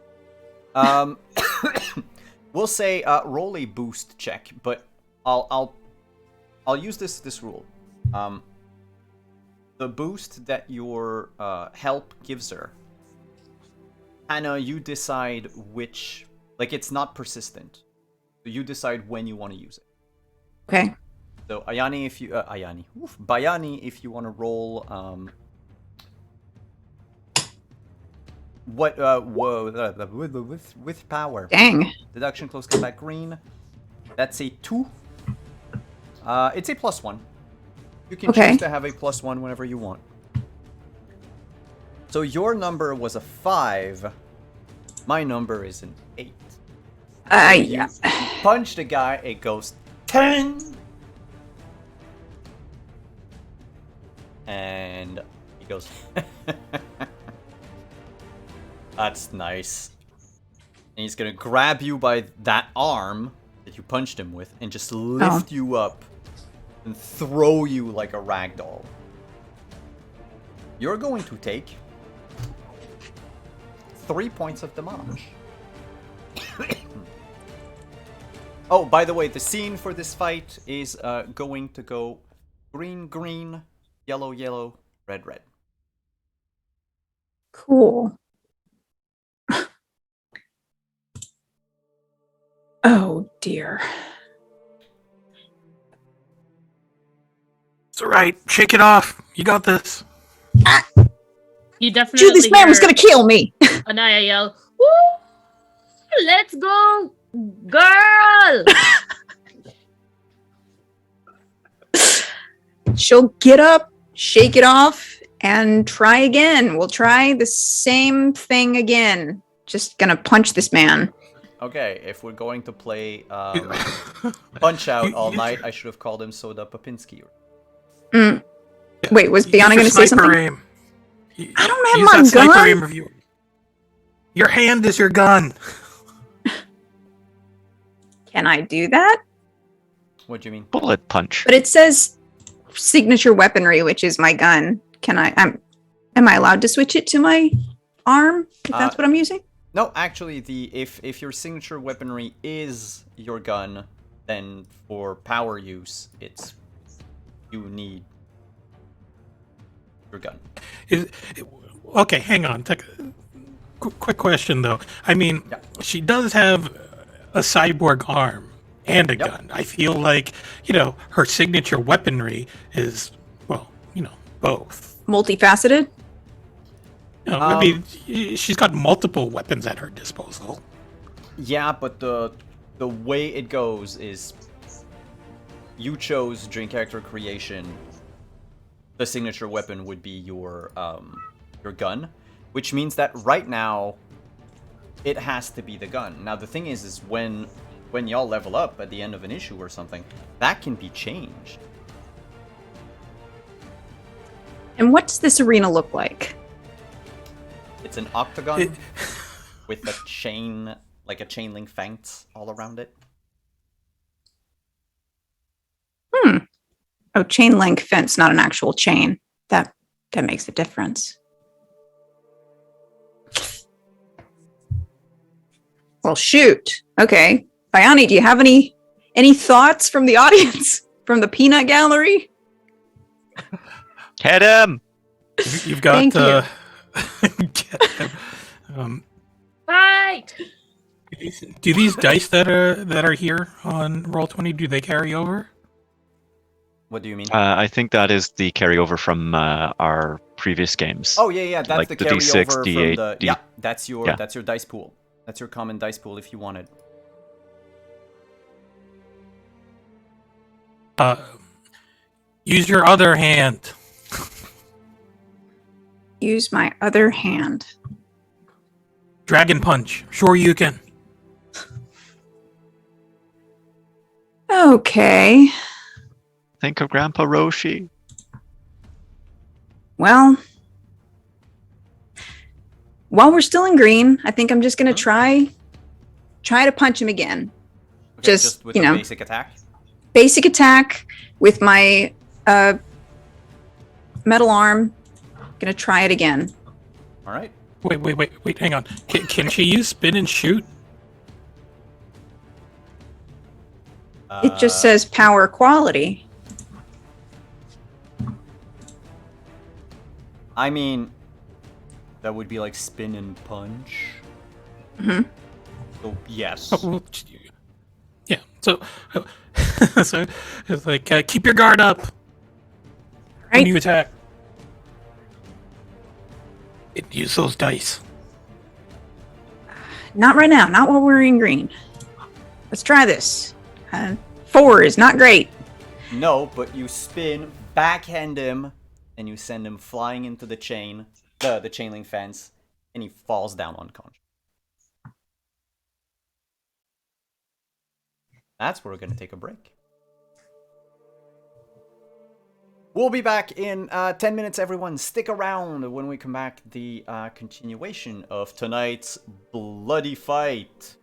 We'll say roll a boost check, but I'll use this rule. The boost that your help gives her, Hannah, you decide which. Like, it's not persistent, so you decide when you want to use it. Okay. So Bayani, if you want to roll, with power. Dang. Deduction, close combat, green. That's a 2. It's a +1. You can Okay. choose to have a +1 whenever you want. So your number was a 5. My number is an 8. Yeah. You punch the guy, it goes 10. And he goes, that's nice. And he's gonna grab you by that arm that you punched him with and just lift you up and throw you like a rag doll. You're going to take 3 points of damage. Oh, by the way, the scene for this fight is going to go green, green, yellow, yellow, red, red. Cool. Oh dear. It's all right. Shake it off. You got this. You definitely Dude, this man was hear gonna kill me. Anaya yell, "Woo! Let's go, girl!" She'll get up, shake it off, and try again. We'll try the same thing again. Just gonna punch this man. Okay, if we're going to play Punch Out all night, I should have called him Soda Popinski. Mm. Wait, was Use Bianca your gonna say sniper something? aim. I don't have Use my that sniper gun. aim review. Your hand is your gun. Can I do that? What do you mean? Bullet punch. But it says signature weaponry, which is my gun. Am I allowed to switch it to my arm if that's what I'm using? No, actually, if your signature weaponry is your gun, then for power use, you need your gun. Okay, hang on. Quick question though. I mean, Yeah. she does have a cyborg arm and a Yep. gun. I feel like, her signature weaponry is, well, both. Multifaceted? I mean, she's got multiple weapons at her disposal. Yeah, but the way it goes is you chose during character creation. The signature weapon would be your gun, which means that right now it has to be the gun. Now the thing is when y'all level up at the end of an issue or something, that can be changed. And what does this arena look like? It's an octagon with a chain, like a chain link fence all around it. Oh, chain link fence, not an actual chain. That makes a difference. Well, shoot. Okay. Bayani, do you have any thoughts from the audience? From the peanut gallery? Hit him! You've got Thank you. get them. Fight! Do these dice that are here on Roll20, do they carry over? What do you mean? I think that is the carryover from our previous games. Oh yeah, that's like the the carryover D6, from D8, the D- yeah. That's your yeah. that's your dice pool. That's your common dice pool if you wanted. Use your other hand. Use my other hand. Dragon punch. Sure you can. Okay. Think of Grandpa Roshi. Well, while we're still in green, I think I'm just gonna try to punch him again. Okay, Just, with you the know. basic attack. Basic attack with my metal arm. Gonna try it again. All right. Wait, hang on. Can she use spin and shoot? It just says power quality. I mean, that would be like spin and punch. Mm-hmm. So yes. Oh, well, yeah. So, so it's like keep your guard up when Right. you attack. Use those dice. Not right now. Not while we're in green. Let's try this. 4 is not great. No, but you spin, backhand him, and you send him flying into the chain, the chain link fence, and he falls down unconscious. That's where we're gonna take a break. We'll be back in 10 minutes, everyone. Stick around. When we come back, the continuation of tonight's bloody fight.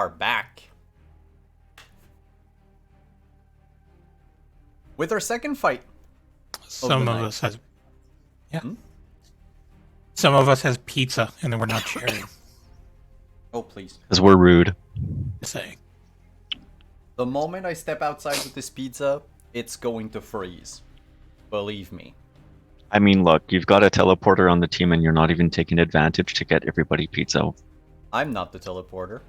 are back. With our second fight. Some the of night. us has, yeah. Hmm? Some of us has pizza, and then we're not sharing. Oh, please. Because we're rude. Saying. The moment I step outside with this pizza, it's going to freeze. Believe me. I mean, look, you've got a teleporter on the team and you're not even taking advantage to get everybody pizza. I'm not the teleporter.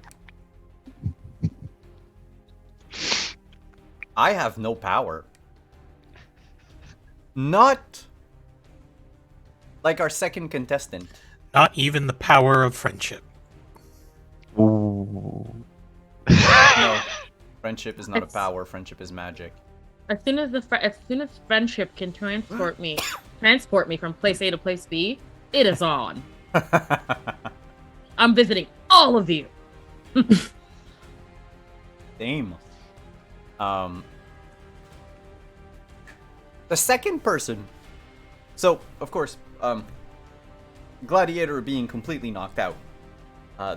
I have no power. Not like our second contestant. Not even the power of friendship. Ooh. No. Friendship is not a power, friendship is magic. As soon as friendship can transport me from place A to place B, it is on. I'm visiting all of you. Same. The second person. So, of course, Gladiator being completely knocked out.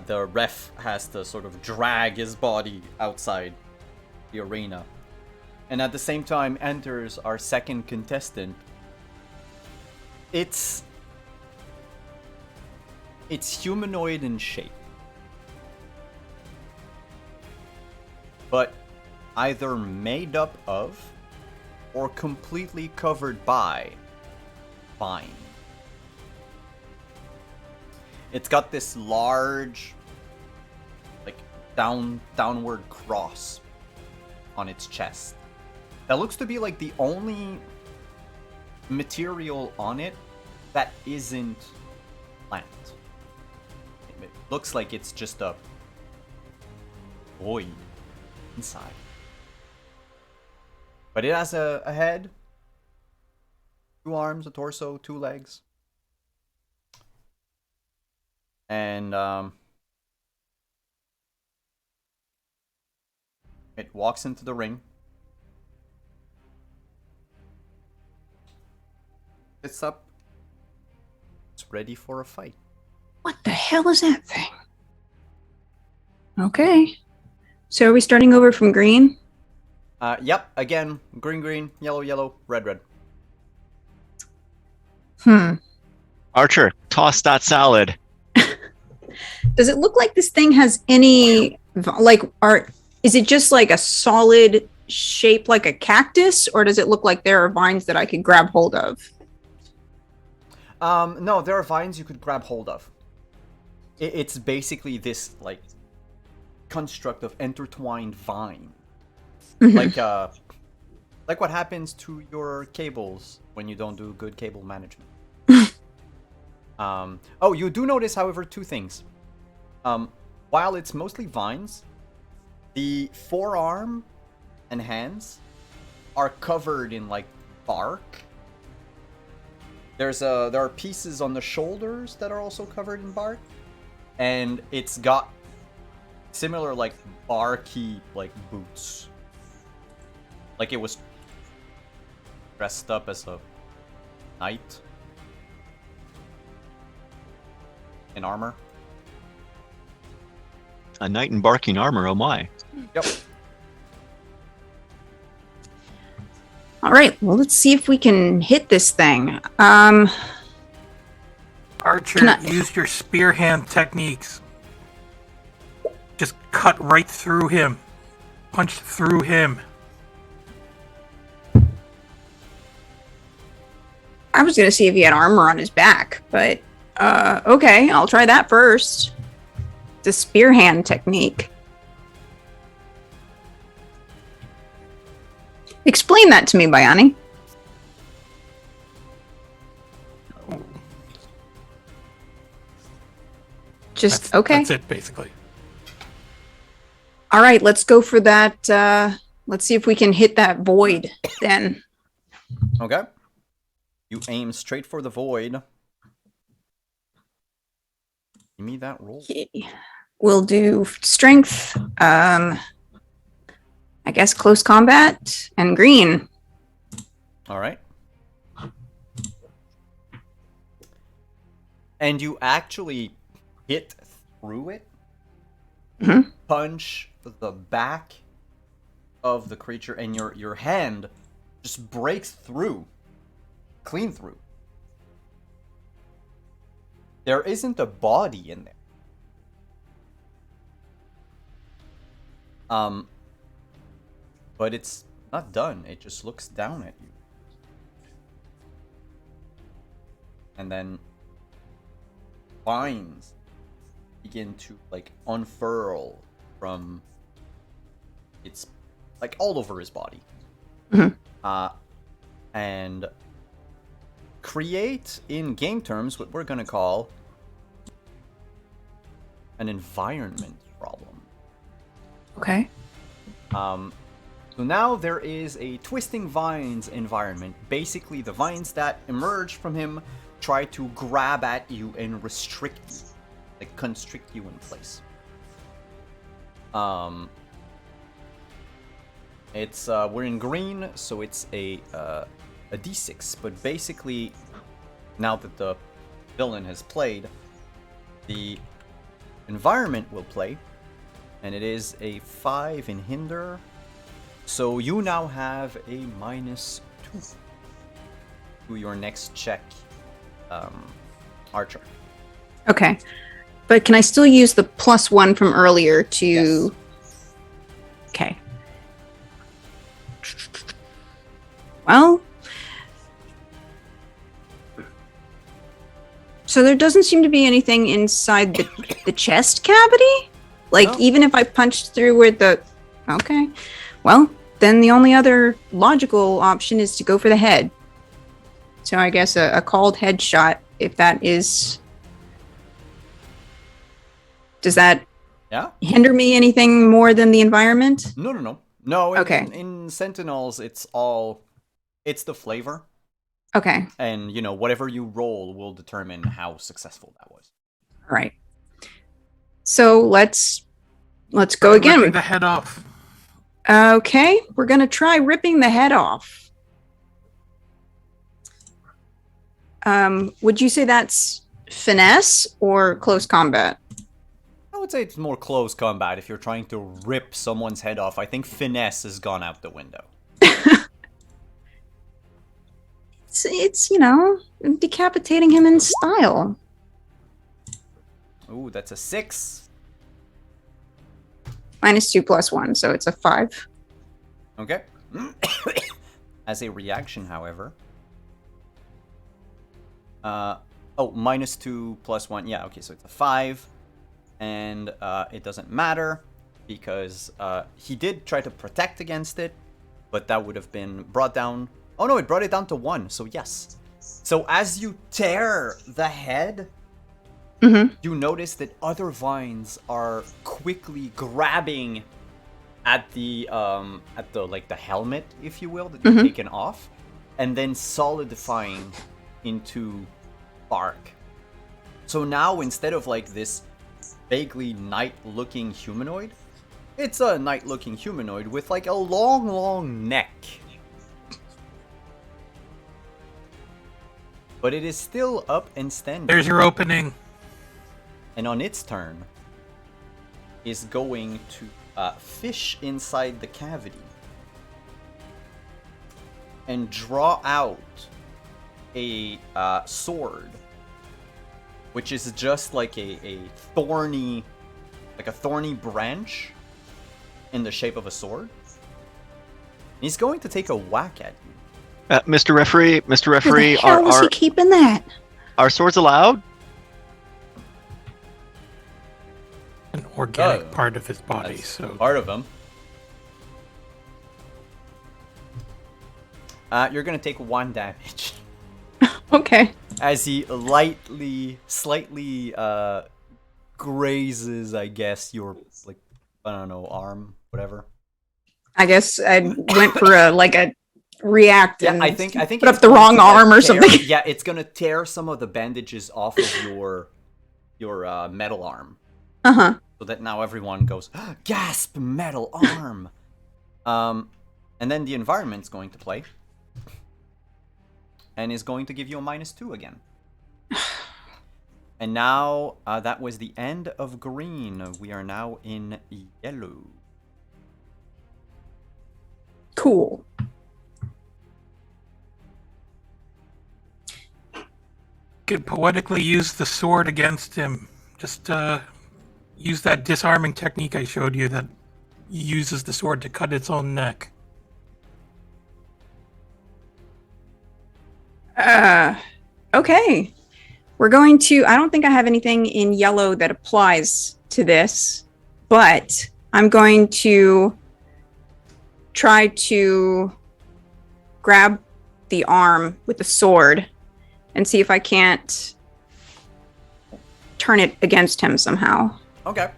The ref has to sort of drag his body outside the arena. And at the same time enters our second contestant. It's humanoid in shape. But either made up of or completely covered by vine. It's got this large, like, downward cross on its chest. That looks to be like the only material on it that isn't plant. It looks like it's just a void inside. But it has a head, 2 arms, a torso, 2 legs. And it walks into the ring. It's up. It's ready for a fight. What the hell is that thing? Okay. So are we starting over from green? Yep, again, green, yellow, red. Archer, toss that salad. Does it look like this thing has any, is it just like a solid shape like a cactus, or does it look like there are vines that I could grab hold of? No, there are vines you could grab hold of. It's basically this, like, construct of intertwined vine. Like what happens to your cables when you don't do good cable management. Oh, you do notice, however, 2 things. While it's mostly vines, the forearm and hands are covered in, like, bark. There are pieces on the shoulders that are also covered in bark, and it's got similar, like, barky, like, boots. Like it was dressed up as a knight in armor. A knight in barking armor, oh my. Yep. All right, well, let's see if we can hit this thing. Archer, use your spear hand techniques. Just cut right through him. Punch through him. I was going to see if he had armor on his back, but okay, I'll try that first. The spear hand technique. Explain that to me, Bayani. Just, okay. That's it, basically. All right, let's go for that. Let's see if we can hit that void then. Okay. You aim straight for the void. Give me that roll. Okay. We'll do strength, I guess close combat, and green. All right. And you actually hit through it. punch the back of the creature, and your hand just breaks through, clean through. There isn't a body in there. But it's not done. It just looks down at you. And then vines begin to like unfurl from its like all over his body. And create in game terms what we're gonna call an environment problem. Okay. So now there is a twisting vines environment. Basically, the vines that emerge from him try to grab at you and restrict you, like constrict you in place. It's we're in green, so it's a D6. But basically, now that the villain has played, the environment will play, and it is a 5 in hinder. So you now have a -2 to your next check, Archer. Okay. But can I still use the +1 from earlier to... Yes. Okay. Well... So there doesn't seem to be anything inside the chest cavity? Like, No. even if I punched through where the... Okay. Well, then the only other logical option is to go for the head. So I guess a called headshot, if that is... Does that Yeah? hinder me anything more than the environment? No. No, Okay. In Sentinels, it's the flavor. Okay. And, whatever you roll will determine how successful that was. All right. So let's go again. Ripping the head off. Okay, we're gonna try ripping the head off. Would you say that's finesse or close combat? I would say it's more close combat if you're trying to rip someone's head off. I think finesse has gone out the window. It's decapitating him in style. Ooh, that's a 6. -2 +1, so it's a 5. Okay. As a reaction, however. -2 +1. Yeah, okay, so it's a 5. And it doesn't matter because he did try to protect against it, but that would have been brought down. Oh no, it brought it down to 1, so yes. So as you tear the head, you notice that other vines are quickly grabbing at the helmet, if you will, that you've taken off, and then solidifying into bark. So now instead of like this vaguely knight-looking humanoid, it's a knight-looking humanoid with like a long neck. But it is still up and standing. There's your opening. And on its turn, is going to fish inside the cavity and draw out a sword, which is just like a thorny branch in the shape of a sword. He's going to take a whack at you. Mr. Referee, Where the hell was he keeping that? are swords allowed? An organic part of his body, That's so part of him. You're gonna take 1 damage Okay. as he slightly grazes, I guess, your arm, whatever. I guess I went for a react Yeah, and I think put it's up the going wrong to, arm or tear- something. Yeah, it's gonna tear some of the bandages off of your metal arm, Uh-huh. so that now everyone goes, gasp, metal arm. And then the environment's going to play, and is going to give you a -2 again. And now, that was the end of green. We are now in yellow. Cool. Could poetically use the sword against him. Just use that disarming technique I showed you that uses the sword to cut its own neck. Okay. We're going to, I don't think I have anything in yellow that applies to this, but I'm going to try to grab the arm with the sword and see if I can't turn it against him somehow. Okay.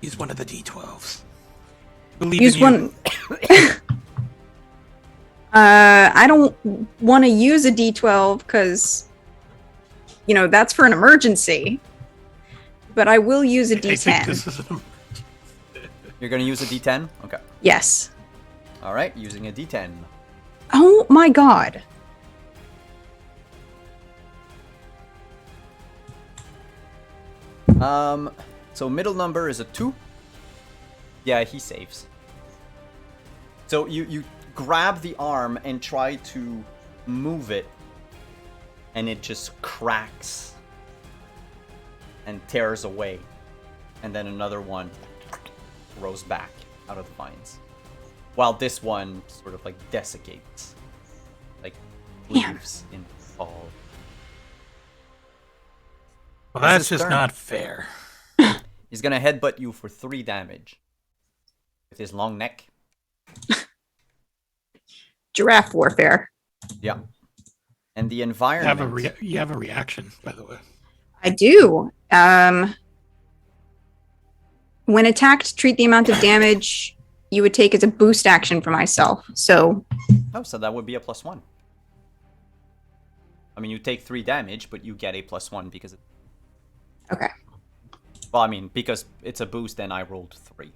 Use one of the D12s. Believe Use in you. one. I don't want to use a D12 because, that's for an emergency. But I will use a I think D10. this is You're going to use a D10? Okay. Yes. All right, using a D10. Oh my god. So middle number is a 2. Yeah, he saves. So you grab the arm and try to move it, and it just cracks and tears away. And then another one grows back out of the vines. While this one sort of like desiccates. Like leaves in fall. Well, This that's is just turn. not fair. He's gonna headbutt you for 3 damage. With his long neck. Giraffe warfare. Yeah. And the You environment. you have a reaction, by the way. I do. When attacked, treat the amount of damage you would take as a boost action for myself. So, Oh, so that would be a +1. I mean, you take 3 damage, but you get a +1 because okay. well, I mean, because it's a boost and I rolled 3.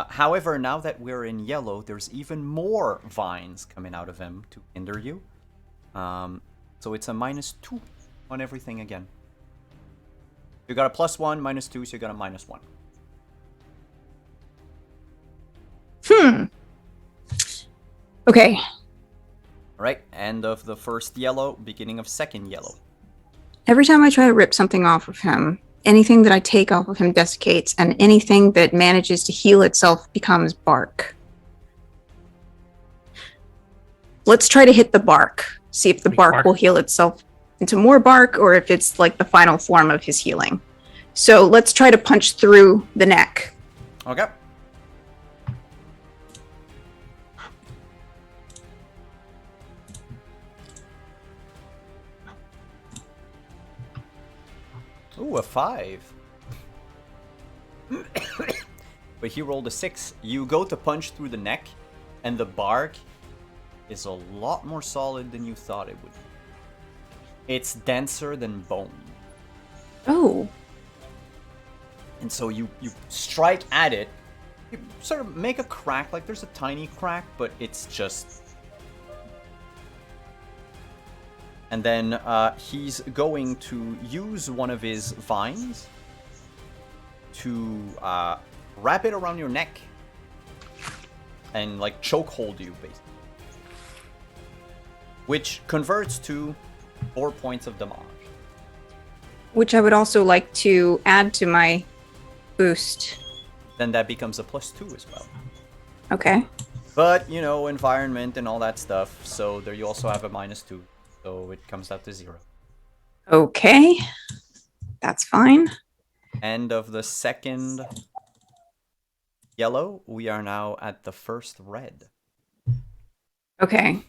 However, now that we're in yellow, there's even more vines coming out of him to hinder you. So it's a -2 on everything again. You got a +1, -2, so you got a -1. Okay. All right, end of the first yellow, beginning of second yellow. Every time I try to rip something off of him, anything that I take off of him desiccates, and anything that manages to heal itself becomes bark. Let's try to hit the bark. See if the bark will heal itself into more bark, or if it's like the final form of his healing. So let's try to punch through the neck. Okay. Ooh, a 5. But he rolled a 6. You go to punch through the neck, and the bark is a lot more solid than you thought it would be. It's denser than bone. Oh. And so you strike at it. You sort of make a crack, like there's a tiny crack, but it's just... And then he's going to use one of his vines to wrap it around your neck and like choke hold you, basically. Which converts to 4 points of damage. Which I would also like to add to my boost. Then that becomes a +2 as well. Okay. But, you know, environment and all that stuff, so there you also have a -2. So it comes out to 0. Okay. That's fine. End of the second yellow. We are now at the first red. Okay.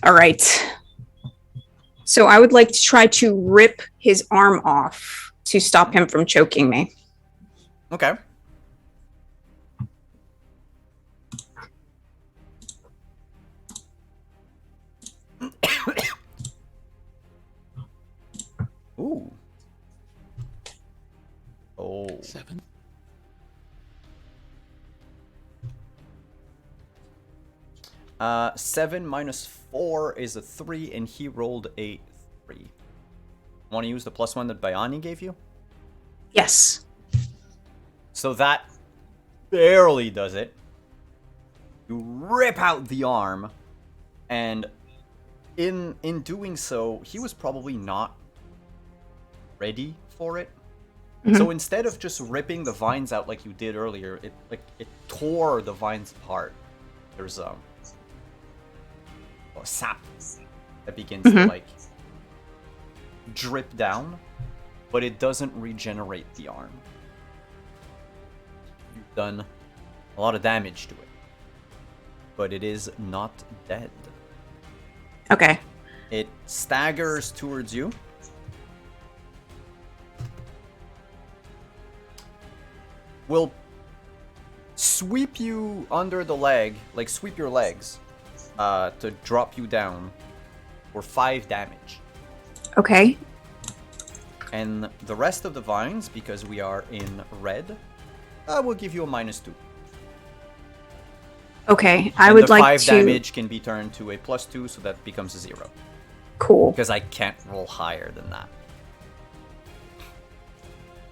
All right. So I would like to try to rip his arm off to stop him from choking me. Okay. 7. 7 minus 4 is a 3, and he rolled a 3. Want to use the +1 that Bayani gave you? Yes. So that barely does it. You rip out the arm, and in doing so, he was probably not ready for it. So instead of just ripping the vines out like you did earlier, it tore the vines apart. There's a sap that begins to like drip down, but it doesn't regenerate the arm. You've done a lot of damage to it, but it is not dead. Okay. It staggers towards you. Will sweep you under the leg, like sweep your legs, to drop you down for 5 damage. Okay. And the rest of the vines, because we are in red, will give you a -2. Okay. I And would the like 5 to. damage can be turned to a +2, so that becomes a 0. Cool. Because I can't roll higher than that.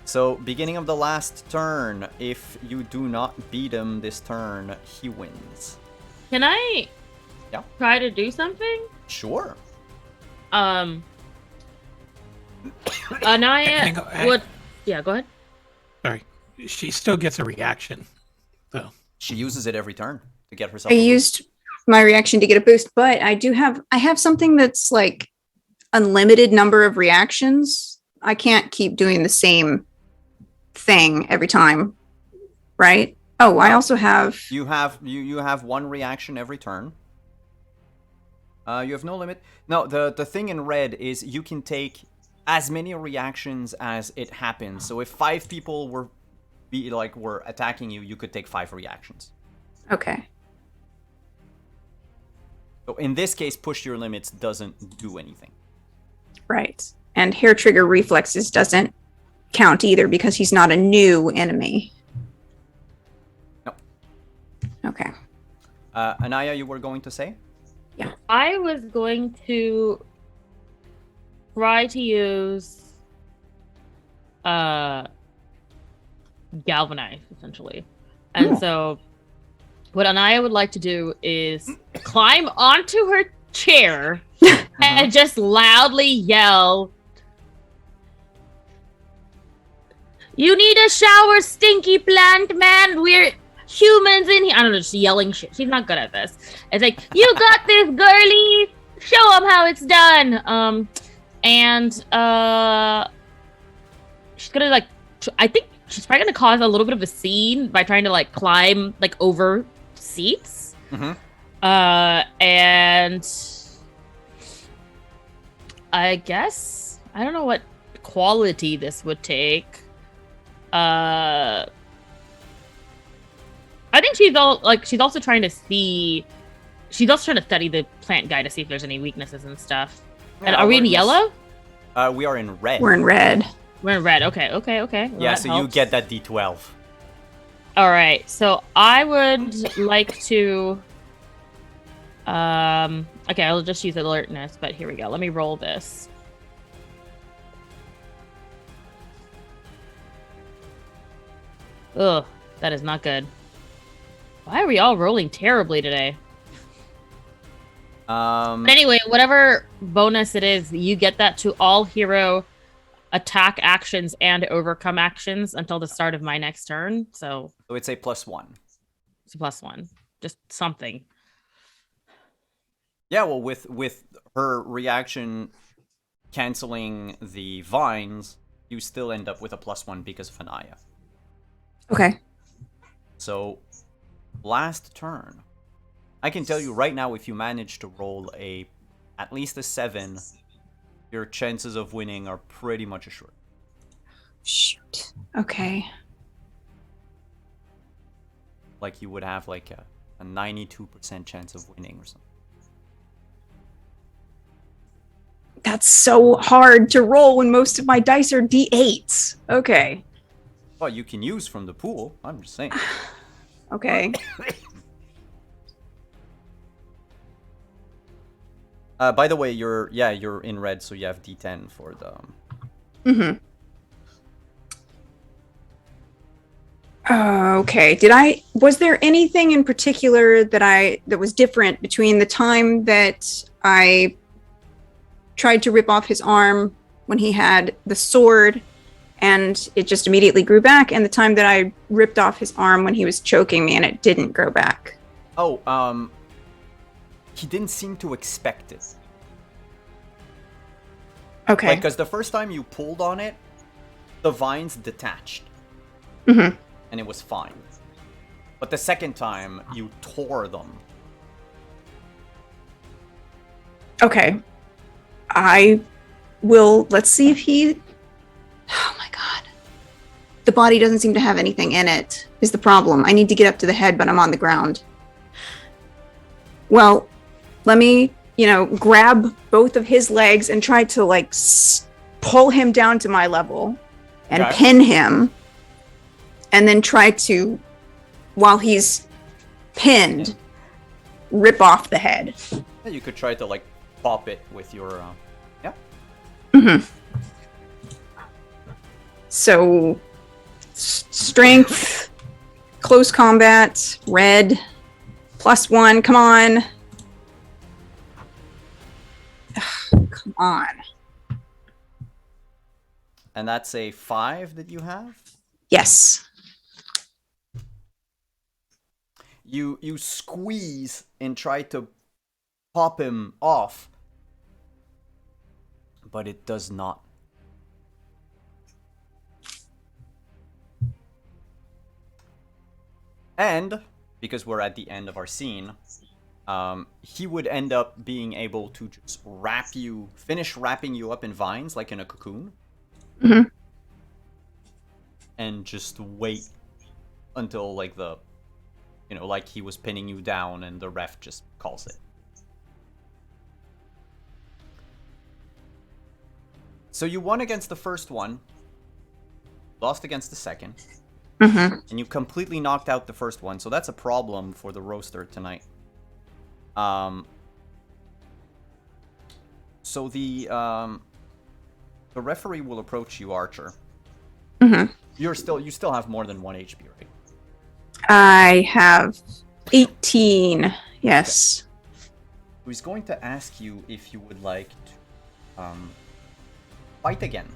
So, beginning of the last turn, if you do not beat him this turn, he wins. Can I try to do something? Sure. Anaya would. Yeah, go ahead. Sorry. She still gets a reaction, though. She uses it every turn to get herself I a boost. used my reaction to get a boost, but I have something that's like unlimited number of reactions. I can't keep doing the same thing every time, right? Oh, I also have. You have one reaction every turn. You have no limit. No, the thing in red is you can take as many reactions as it happens. So if 5 people were attacking you, you could take 5 reactions. Okay. So in this case, push your limits doesn't do anything. Right. And hair trigger reflexes doesn't count either because he's not a new enemy. No. Okay. Anaya, you were going to say? I was going to try to use galvanize essentially. And so what Anaya would like to do is climb onto her chair and just loudly yell, "You need a shower, stinky plant man. We're humans in here." I don't know, just yelling shit. She's not good at this. It's like, "You got this, girly. Show them how it's done." And she's gonna like, I think she's probably gonna cause a little bit of a scene by trying to like climb like over seats. And I guess I don't know what quality this would take. I think she's also trying to see. She's also trying to study the plant guy to see if there's any weaknesses and stuff. And are we in yellow? We are in red. We're in red. We're in red. Okay. Well, Yeah, that so helps. you get that D12. All right. So I would like to. Okay, I'll just use alertness. But here we go. Let me roll this. Ugh, that is not good. Why are we all rolling terribly today? But anyway, whatever bonus it is, you get that to all hero attack actions and overcome actions until the start of my next turn. So it's a +1. it's a +1. Just something. Yeah, well, with her reaction canceling the vines, you still end up with a +1 because of Anaya. Okay. So, last turn. I can tell you right now, if you manage to roll at least a 7, your chances of winning are pretty much assured. Shoot. Okay. Like you would have like a 92% chance of winning or something. That's so hard to roll when most of my dice are D8s. Okay. Well, you can use from the pool. I'm just saying. Okay. By the way, you're in red, so you have D10 for the. Mm-hmm. Okay. Was there anything in particular that was different between the time that I tried to rip off his arm when he had the sword and it just immediately grew back, and the time that I ripped off his arm when he was choking me and it didn't grow back? Oh, he didn't seem to expect it. Okay. Because the first time you pulled on it, the vines detached. Mm-hmm. And it was fine. But the second time, you tore them. Okay. Let's see if he... Oh my god. The body doesn't seem to have anything in it, is the problem. I need to get up to the head, but I'm on the ground. Well, let me, grab both of his legs and try to, pull him down to my level and Okay. pin him. And then try to, while he's pinned, rip off the head. Yeah, you could try to, pop it with your, yeah. Mm-hmm. So, strength, close combat, red, +1, come on. Ugh, come on. And that's a 5 that you have? Yes. You squeeze and try to pop him off. But it does not. And, because we're at the end of our scene, he would end up being able to just finish wrapping you up in vines, like in a cocoon. Mm-hmm. And just wait until, he was pinning you down and the ref just calls it. So you won against the first one, lost against the second, Mm-hmm. and you completely knocked out the first one, so that's a problem for the roaster tonight. So the referee will approach you, Archer. Mm-hmm. You still have more than 1 HP, right? I have 18. Yes. So he's going to ask you if you would like to fight again.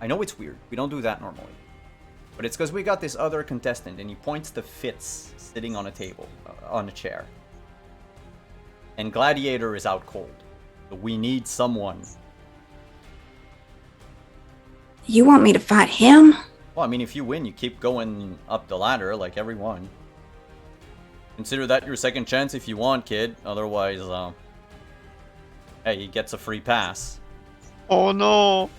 I know it's weird. We don't do that normally. But it's because we got this other contestant, and he points to Fitz sitting on a table, on a chair. And Gladiator is out cold. So we need someone. You want me to fight him? Well, I mean, if you win, you keep going up the ladder like everyone. Consider that your second chance if you want, kid. Otherwise, hey, he gets a free pass. Oh no!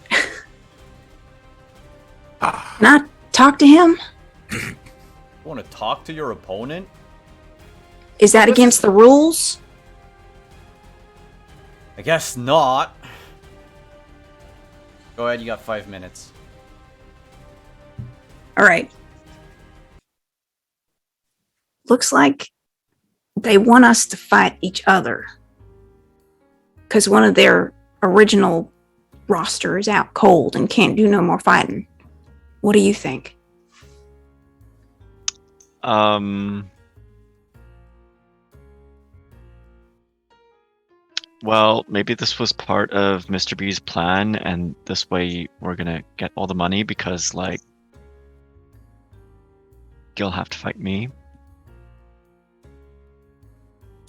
Can I talk to him? You want to talk to your opponent? Is that against the rules? I guess not. Go ahead, you got 5 minutes. All right. Looks like they want us to fight each other. Because one of their original roster is out cold and can't do no more fighting. What do you think? Well, maybe this was part of Mr. B's plan, and this way we're gonna get all the money because, you'll have to fight me.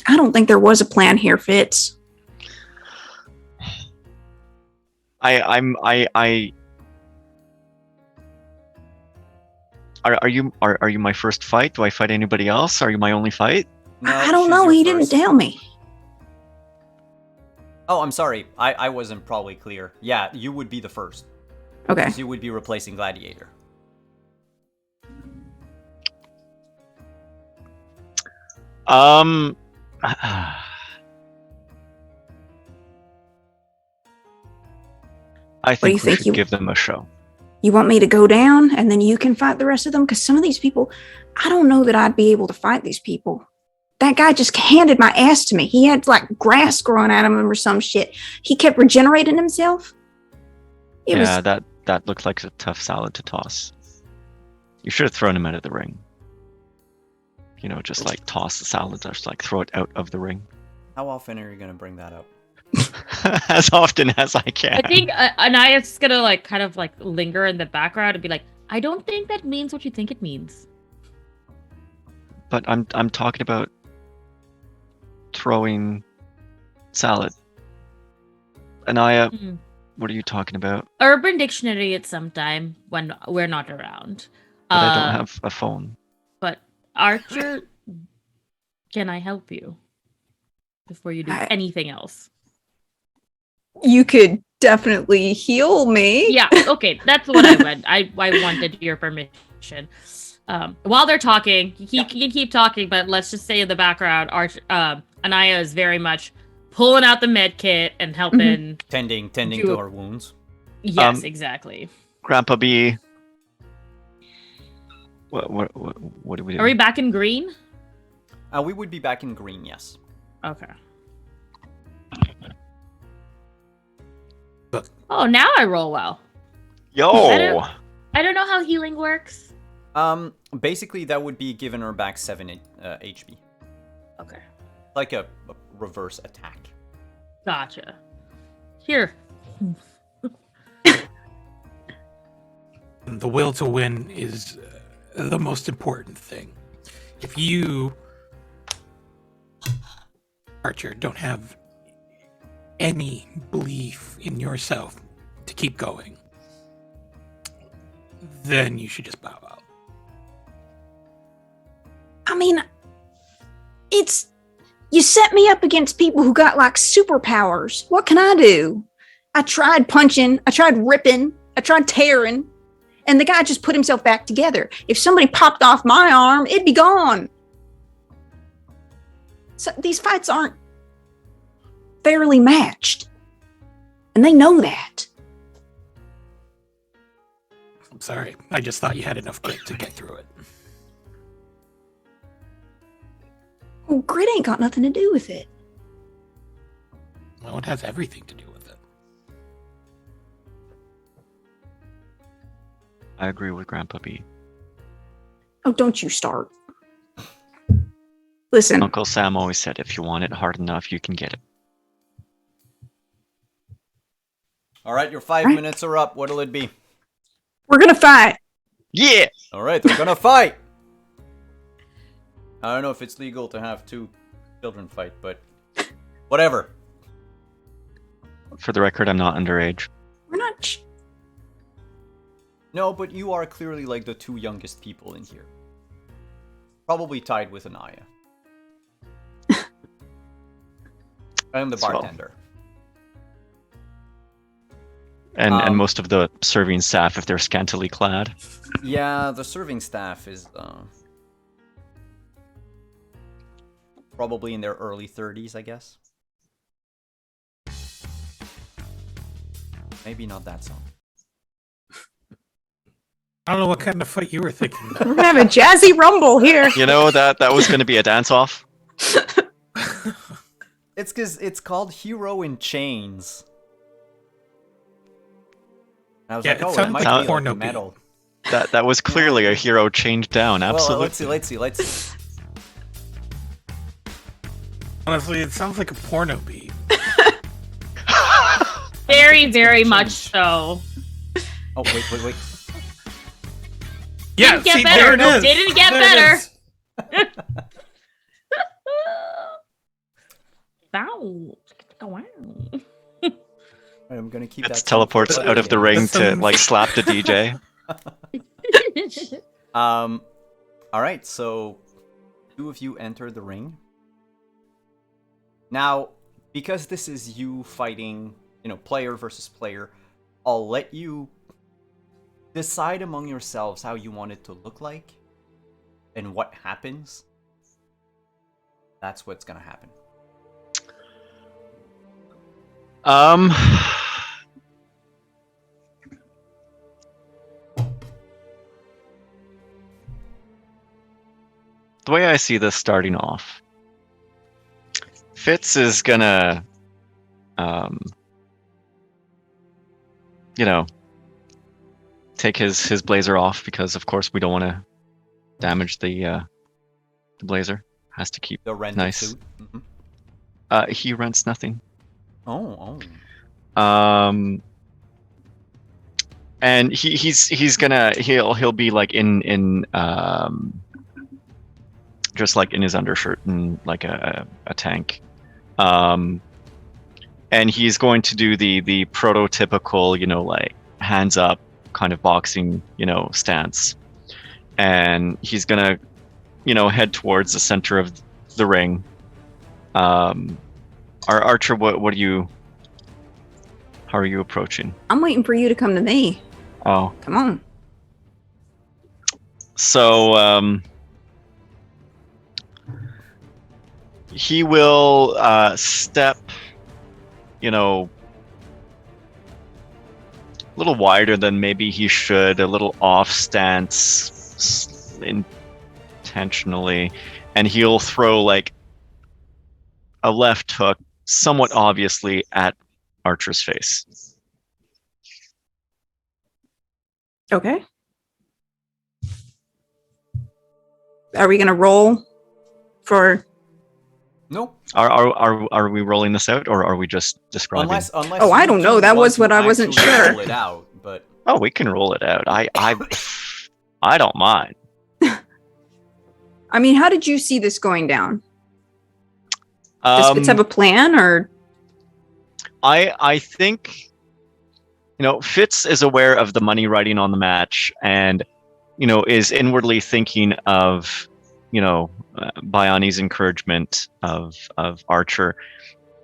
I don't think there was a plan here, Fitz. Are you my first fight? Do I fight anybody else? Are you my only fight? No, I don't she's know. your He didn't first. tell me. Oh, I'm sorry. I wasn't probably clear. Yeah, you would be the first. Okay. Because you would be replacing Gladiator. I do you think we think should you- give them a show. You want me to go down and then you can fight the rest of them? Because some of these people, I don't know that I'd be able to fight these people. That guy just handed my ass to me. He had like grass growing out of him or some shit. He kept regenerating himself. That looked like a tough salad to toss. You should have thrown him out of the ring. You know, just like toss the salad, just like throw it out of the ring. How often are you going to bring that up? As often as I can. I think Anaya's gonna like kind of like linger in the background and be like, I don't think that means what you think it means. But I'm talking about throwing salad. Anaya, what are you talking about? Urban Dictionary at some time when we're not around. But I don't have a phone. But Archer, can I help you before you do anything else? You could definitely heal me. Yeah, okay, that's what I meant. I wanted your permission. While they're talking, you can keep talking, but let's just say in the background, Anaya is very much pulling out the med kit and helping, tending to our wounds. Yes, exactly. Grandpa B. What do we do? Are we back in green? We would be back in green, yes. Okay. Oh, now I roll well. Yo! I don't know how healing works. Basically, that would be giving her back 7 HP. Okay. Like a reverse attack. Gotcha. Here. The will to win is the most important thing. If you, Archer, don't have any belief in yourself to keep going, then you should just bow out. I mean, you set me up against people who got like superpowers. What can I do? I tried punching, I tried ripping, I tried tearing, and the guy just put himself back together. If somebody popped off my arm, it'd be gone. So these fights aren't fairly matched. And they know that. I'm sorry. I just thought you had enough grit to get through it. Well, grit ain't got nothing to do with it. Well, it has everything to do with it. I agree with Grandpa B. Oh, don't you start. Listen. Uncle Sam always said if you want it hard enough, you can get it. All right, your 5 minutes are up. What'll it be? We're gonna fight. Yeah! All right, they're gonna fight. I don't know if it's legal to have 2 children fight, but whatever. For the record, I'm not underage. We're not. No, but you are clearly like the 2 youngest people in here. Probably tied with Anaya. I am the bartender. And most of the serving staff, if they're scantily clad. Yeah, the serving staff is probably in their early 30s, I guess. Maybe not that song. I don't know what kind of fight you were thinking. We're gonna have a jazzy rumble here. You know, that was going to be a dance-off. It's because it's called Hero in Chains. I was like, it oh, it sounds might like be porno like metal. That was clearly a hero chained down, absolutely. Well, let's see. Honestly, it sounds like a porno beat. Very, very much so. Oh, wait. Yeah, Didn't get see, better. there it No, is. didn't get There better. it is. Wow. I'm gonna keep It's that. teleports out of the ring to like slap the DJ. All right, so 2 of you enter the ring. Now, because this is you fighting, player versus player, I'll let you decide among yourselves how you want it to look like and what happens. That's what's gonna happen. the way I see this starting off, Fitz is gonna, take his blazer off because, of course, we don't want to damage the blazer. Has to keep The rented nice. suit. Mm-hmm. He rents nothing. Oh. And he'll be like in just like in his undershirt and like a tank. And he's going to do the prototypical, like hands up kind of boxing, stance. And he's gonna, head towards the center of the ring. Archer, how are you approaching? I'm waiting for you to come to me. Oh, Come on. so he will step, a little wider than maybe he should, a little off stance intentionally, and he'll throw like a left hook somewhat obviously at Archer's face. Okay. Are we gonna roll for? No. Are we rolling this out, or are we just describing? Unless Oh, I you don't know. two That want was what to I wasn't actually sure. roll it out, but Oh, we can roll it out. I don't mind. I mean, how did you see this going down? Does Fitz have a plan, or? I think, Fitz is aware of the money writing on the match, and is inwardly thinking of Bayani's encouragement of Archer.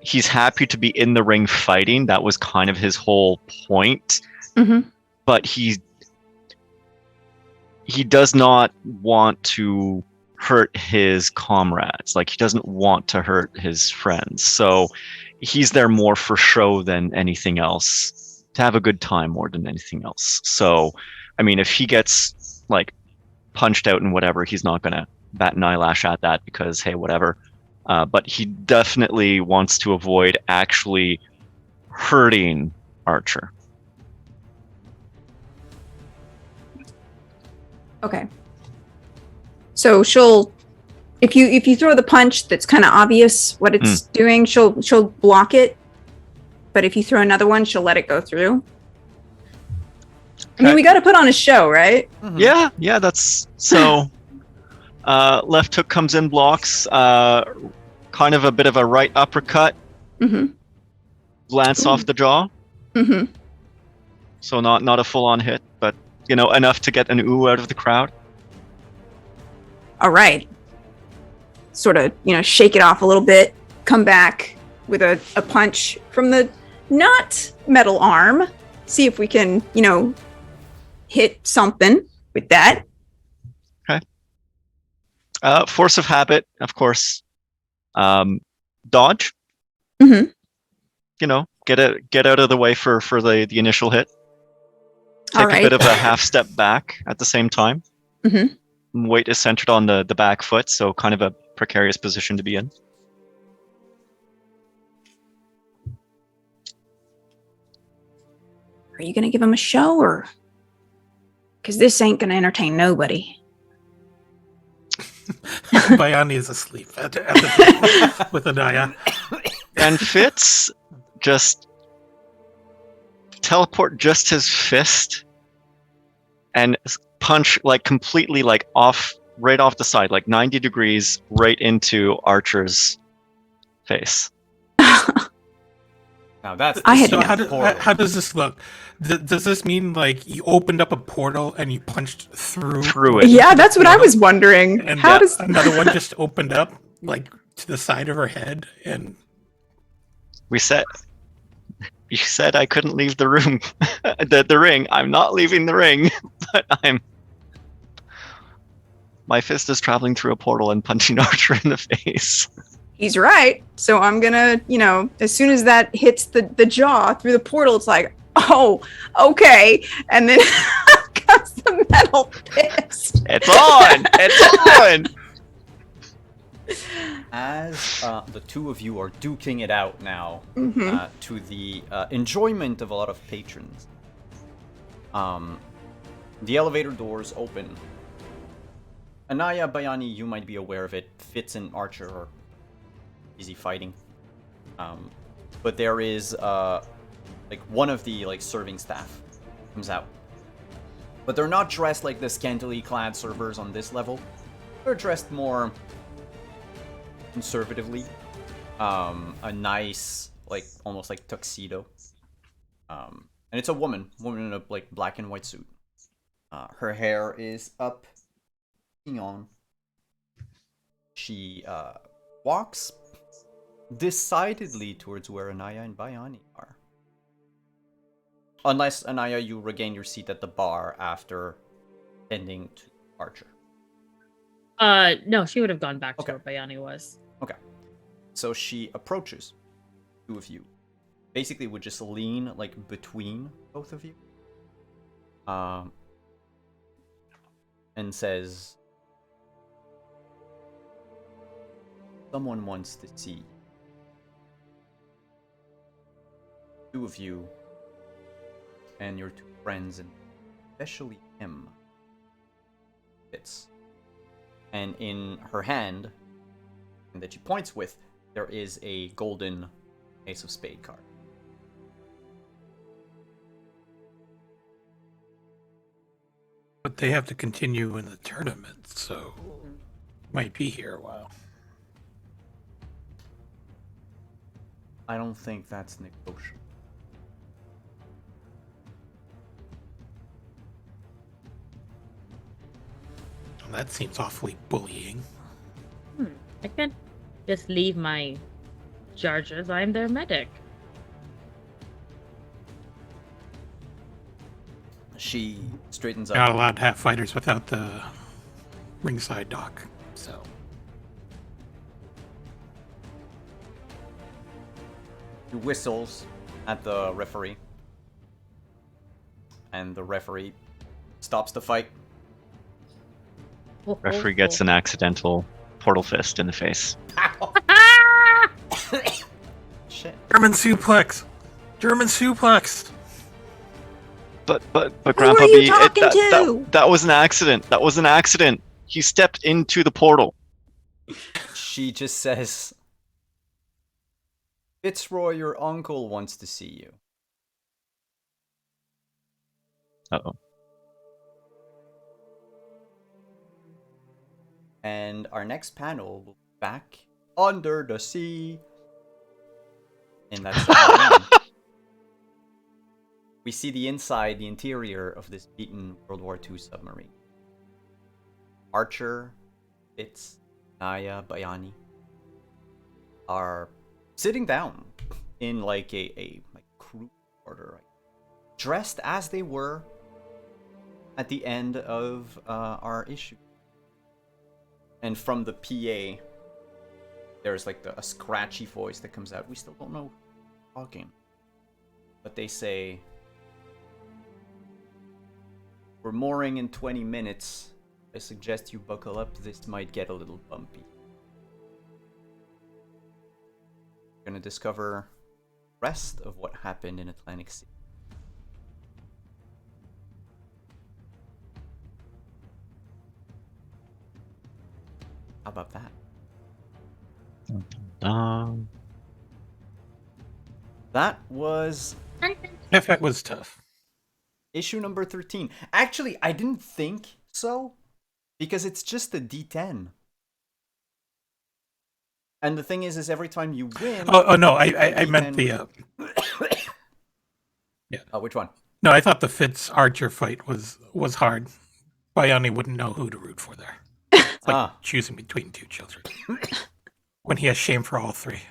He's happy to be in the ring fighting. That was kind of his whole point. Mm-hmm. But he does not want to hurt his comrades. Like, he doesn't want to hurt his friends. So he's there more for show than anything else, to have a good time more than anything else. So, I mean, if he gets like punched out and whatever, he's not gonna bat an eyelash at that because, hey, whatever. But he definitely wants to avoid actually hurting Archer. Okay. So if you throw the punch that's kind of obvious what it's doing, she'll block it. But if you throw another one, she'll let it go through. I mean, we got to put on a show, right? Mm-hmm. Yeah, that's so. Left hook comes in, blocks. Kind of a bit of a right uppercut. Mm-hmm. Glance off the jaw. Mm-hmm. So not a full on hit, but enough to get an ooh out of the crowd. All right. Sort of, shake it off a little bit. Come back with a punch from the not metal arm. See if we can, hit something with that. Okay. Force of habit, of course. Dodge. Mm-hmm. Get out of the way for the initial hit. Take a bit of a half step back at the same time. Mm-hmm. Weight is centered on the back foot, so kind of a precarious position to be in. Are you going to give him a show, or? Because this ain't going to entertain nobody. Bayani is asleep at the with Anaya. And Fitz just teleport just his fist and punch like completely like right off the side, like 90 degrees right into Archer's face. now that's So how does this look? Does this mean like you opened up a portal and you punched through it? Yeah, that's what I was wondering. And how does another one just opened up like to the side of her head? And you said I couldn't leave the room, the ring. I'm not leaving the ring, but my fist is traveling through a portal and punching Archer in the face. He's right. So I'm gonna, as soon as that hits the jaw through the portal, it's like, oh, okay. And then comes the metal fist. It's on! It's on! As the two of you are duking it out now, Mhm. to the enjoyment of a lot of patrons, the elevator doors open. Anaya, Bayani, you might be aware of it. Fitz and Archer are busy fighting. But there is like one of the like serving staff comes out. But they're not dressed like the scantily clad servers on this level. They're dressed more conservatively. A nice, like almost like tuxedo. And it's a woman in a like black and white suit. Her hair is up, on. She walks decidedly towards where Anaya and Bayani are. Unless, Anaya, you regain your seat at the bar after tending to Archer. No, she would have gone back to Okay. where Bayani was. Okay. So she approaches two of you. Basically would just lean like between both of you. And says, someone wants to see two of you and your two friends, and especially him. Fits. And in her hand, and that she points with, there is a golden Ace of Spade card. But they have to continue in the tournament, so might be here a while. I don't think that's negotiable. Well, that seems awfully bullying. I can just leave my charges. I'm their medic. She straightens Not up. allowed to have fighters without the ringside dock, so. She whistles at the referee. And the referee stops the fight. Referee gets an accidental portal fist in the face. Shit. German suplex! German suplex! But Who Grandpa are you B, talking to? that was an accident. That was an accident. He stepped into the portal. She just says, Fitzroy, your uncle wants to see you. Uh-oh. And our next panel will be back under the sea. And that's the we see the inside, the interior of this beaten World War II submarine. Archer, Fitz, Naya, Bayani are sitting down in like a like crew quarter, right? Dressed as they were at the end of our issue. And from the PA, there's like a scratchy voice that comes out. We still don't know who's talking. But they say, we're mooring in 20 minutes. I suggest you buckle up. This might get a little bumpy. We're gonna discover the rest of what happened in Atlantic City. How about that? That was That was tough. issue number 13. Actually, I didn't think so, because it's just a D10. And the thing is every time you win... Oh no, I meant the... Yeah. Oh, which one? No, I thought the Fitz Archer fight was hard. Bayani wouldn't know who to root for there. It's like choosing between two children. When he has shame for all three.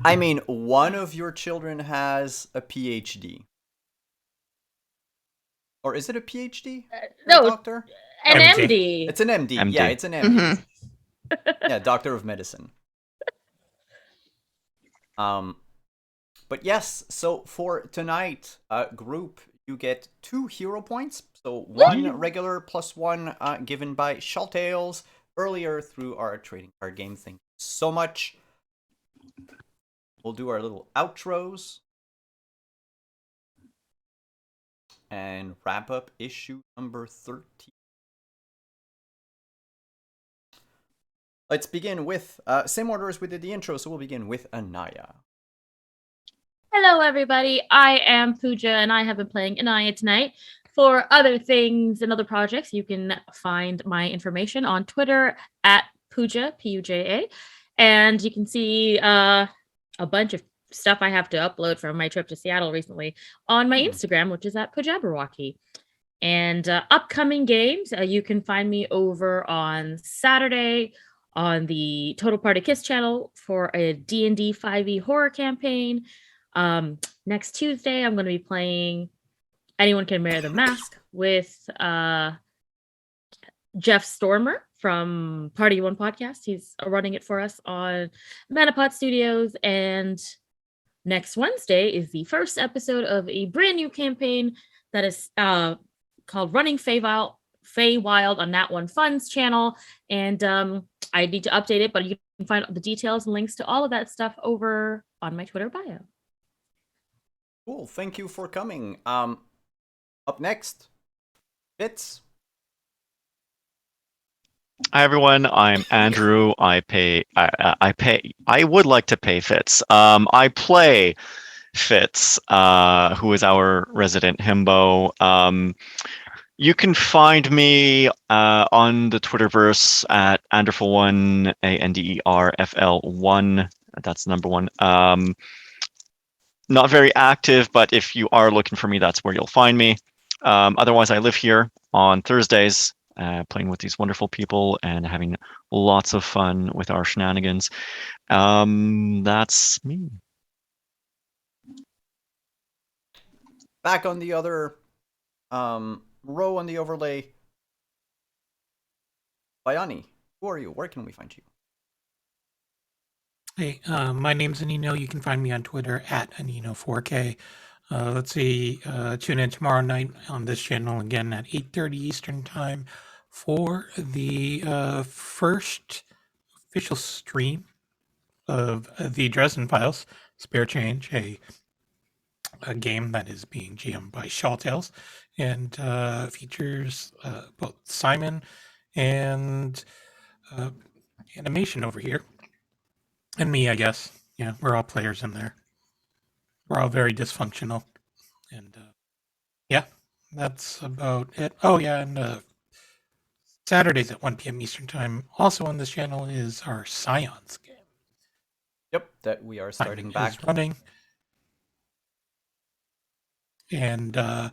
I mean, one of your children has a PhD. Or is it a PhD? No, Doctor? an MD. MD. It's an MD. MD. Yeah, it's an MD. Mhm. Yeah, Doctor of Medicine. But yes, so for tonight, group, you get 2 hero points. So 1 regular plus 1 given by Shaltails earlier through our trading card game. Thank you so much. We'll do our little outros and wrap up issue number 13. Let's begin with, same order as we did the intro, so we'll begin with Anaya. Hello, everybody. I am Pooja, and I have been playing Anaya tonight. For other things and other projects, you can find my information on Twitter at Pooja, P-U-J-A. And you can see a bunch of stuff I have to upload from my trip to Seattle recently on my Instagram, which is at Poojaberwalkie. And upcoming games, you can find me over on Saturday on the Total Party Kiss channel for a D&D 5e horror campaign. Next Tuesday, I'm going to be playing Anyone Can Wear the Mask with Jeff Stormer from Party One Podcast. He's running it for us on Manapod Studios. And next Wednesday is the first episode of a brand new campaign that is called Running Feywild on Nat One Fun's channel. And I need to update it, but you can find the details and links to all of that stuff over on my Twitter bio. Cool, thank you for coming. Up next, Fitz. Hi everyone, I'm Andrew. I would like to pay Fitz. I play Fitz, who is our resident himbo. You can find me on the Twitterverse at Anderful1, ANDERFL1. That's number 1. Not very active, but if you are looking for me, that's where you'll find me. Otherwise, I live here on Thursdays, playing with these wonderful people and having lots of fun with our shenanigans. That's me. Back on the other row on the overlay, Bayani, who are you? Where can we find you? Hey, my name's Anino. You can find me on Twitter at Anino4K. Let's see, tune in tomorrow night on this channel again at 8:30 Eastern Time for the first official stream of the Dresden Files, Spare Change, a game that is being GM'd by Shawtails and features both Simon and Animation over here. And me, I guess. Yeah, we're all players in there. We're all very dysfunctional. And yeah, that's about it. Oh, yeah, and Saturdays at 1 p.m. Eastern Time, also on this channel, is our Scions game. Yep, that we are starting back. Is running. And yeah,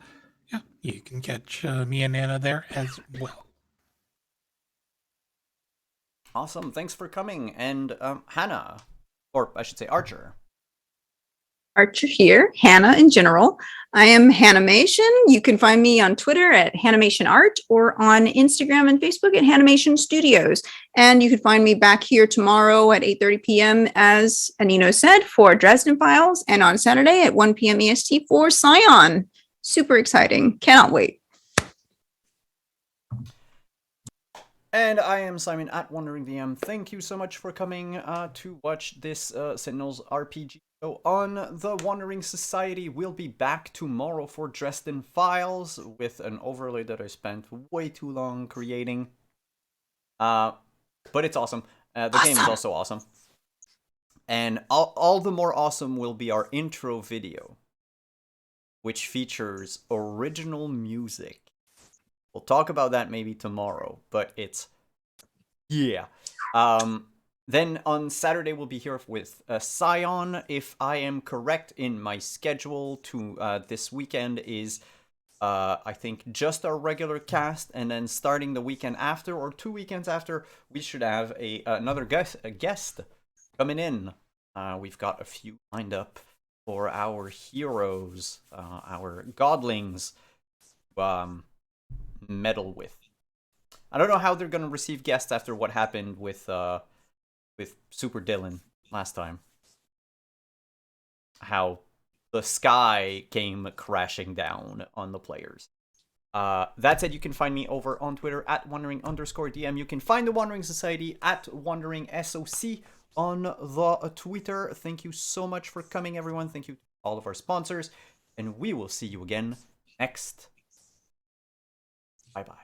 you can catch me and Anna there as well. Awesome, thanks for coming. And Hannah, or I should say Archer. Archer here, Hannah in general. I am Hannimation. You can find me on Twitter at Hannimation Art or on Instagram and Facebook at Hannimation Studios. And you can find me back here tomorrow at 8:30 p.m. as Anino said for Dresden Files, and on Saturday at 1 p.m. EST for Scion. Super exciting. Cannot wait. And I am Simon at Wandering DM. Thank you so much for coming to watch this Sentinels RPG show on the Wandering Society. We'll be back tomorrow for Dresden Files with an overlay that I spent way too long creating. But it's awesome. The game is also awesome. And all the more awesome will be our intro video, which features original music. We'll talk about that maybe tomorrow, but it's, yeah. Then on Saturday, we'll be here with Scion. If I am correct in my schedule to this weekend is, I think, just our regular cast, and then starting the weekend after, or 2 weekends after, we should have another guest coming in. We've got a few lined up for our heroes, our godlings, meddle with. I don't know how they're gonna receive guests after what happened with Super Dylan last time. How the sky came crashing down on the players. That said, you can find me over on Twitter at wandering_DM. You can find the Wandering Society at WanderingSOC on the Twitter. Thank you so much for coming, everyone. Thank you to all of our sponsors. And we will see you again next. Bye-bye.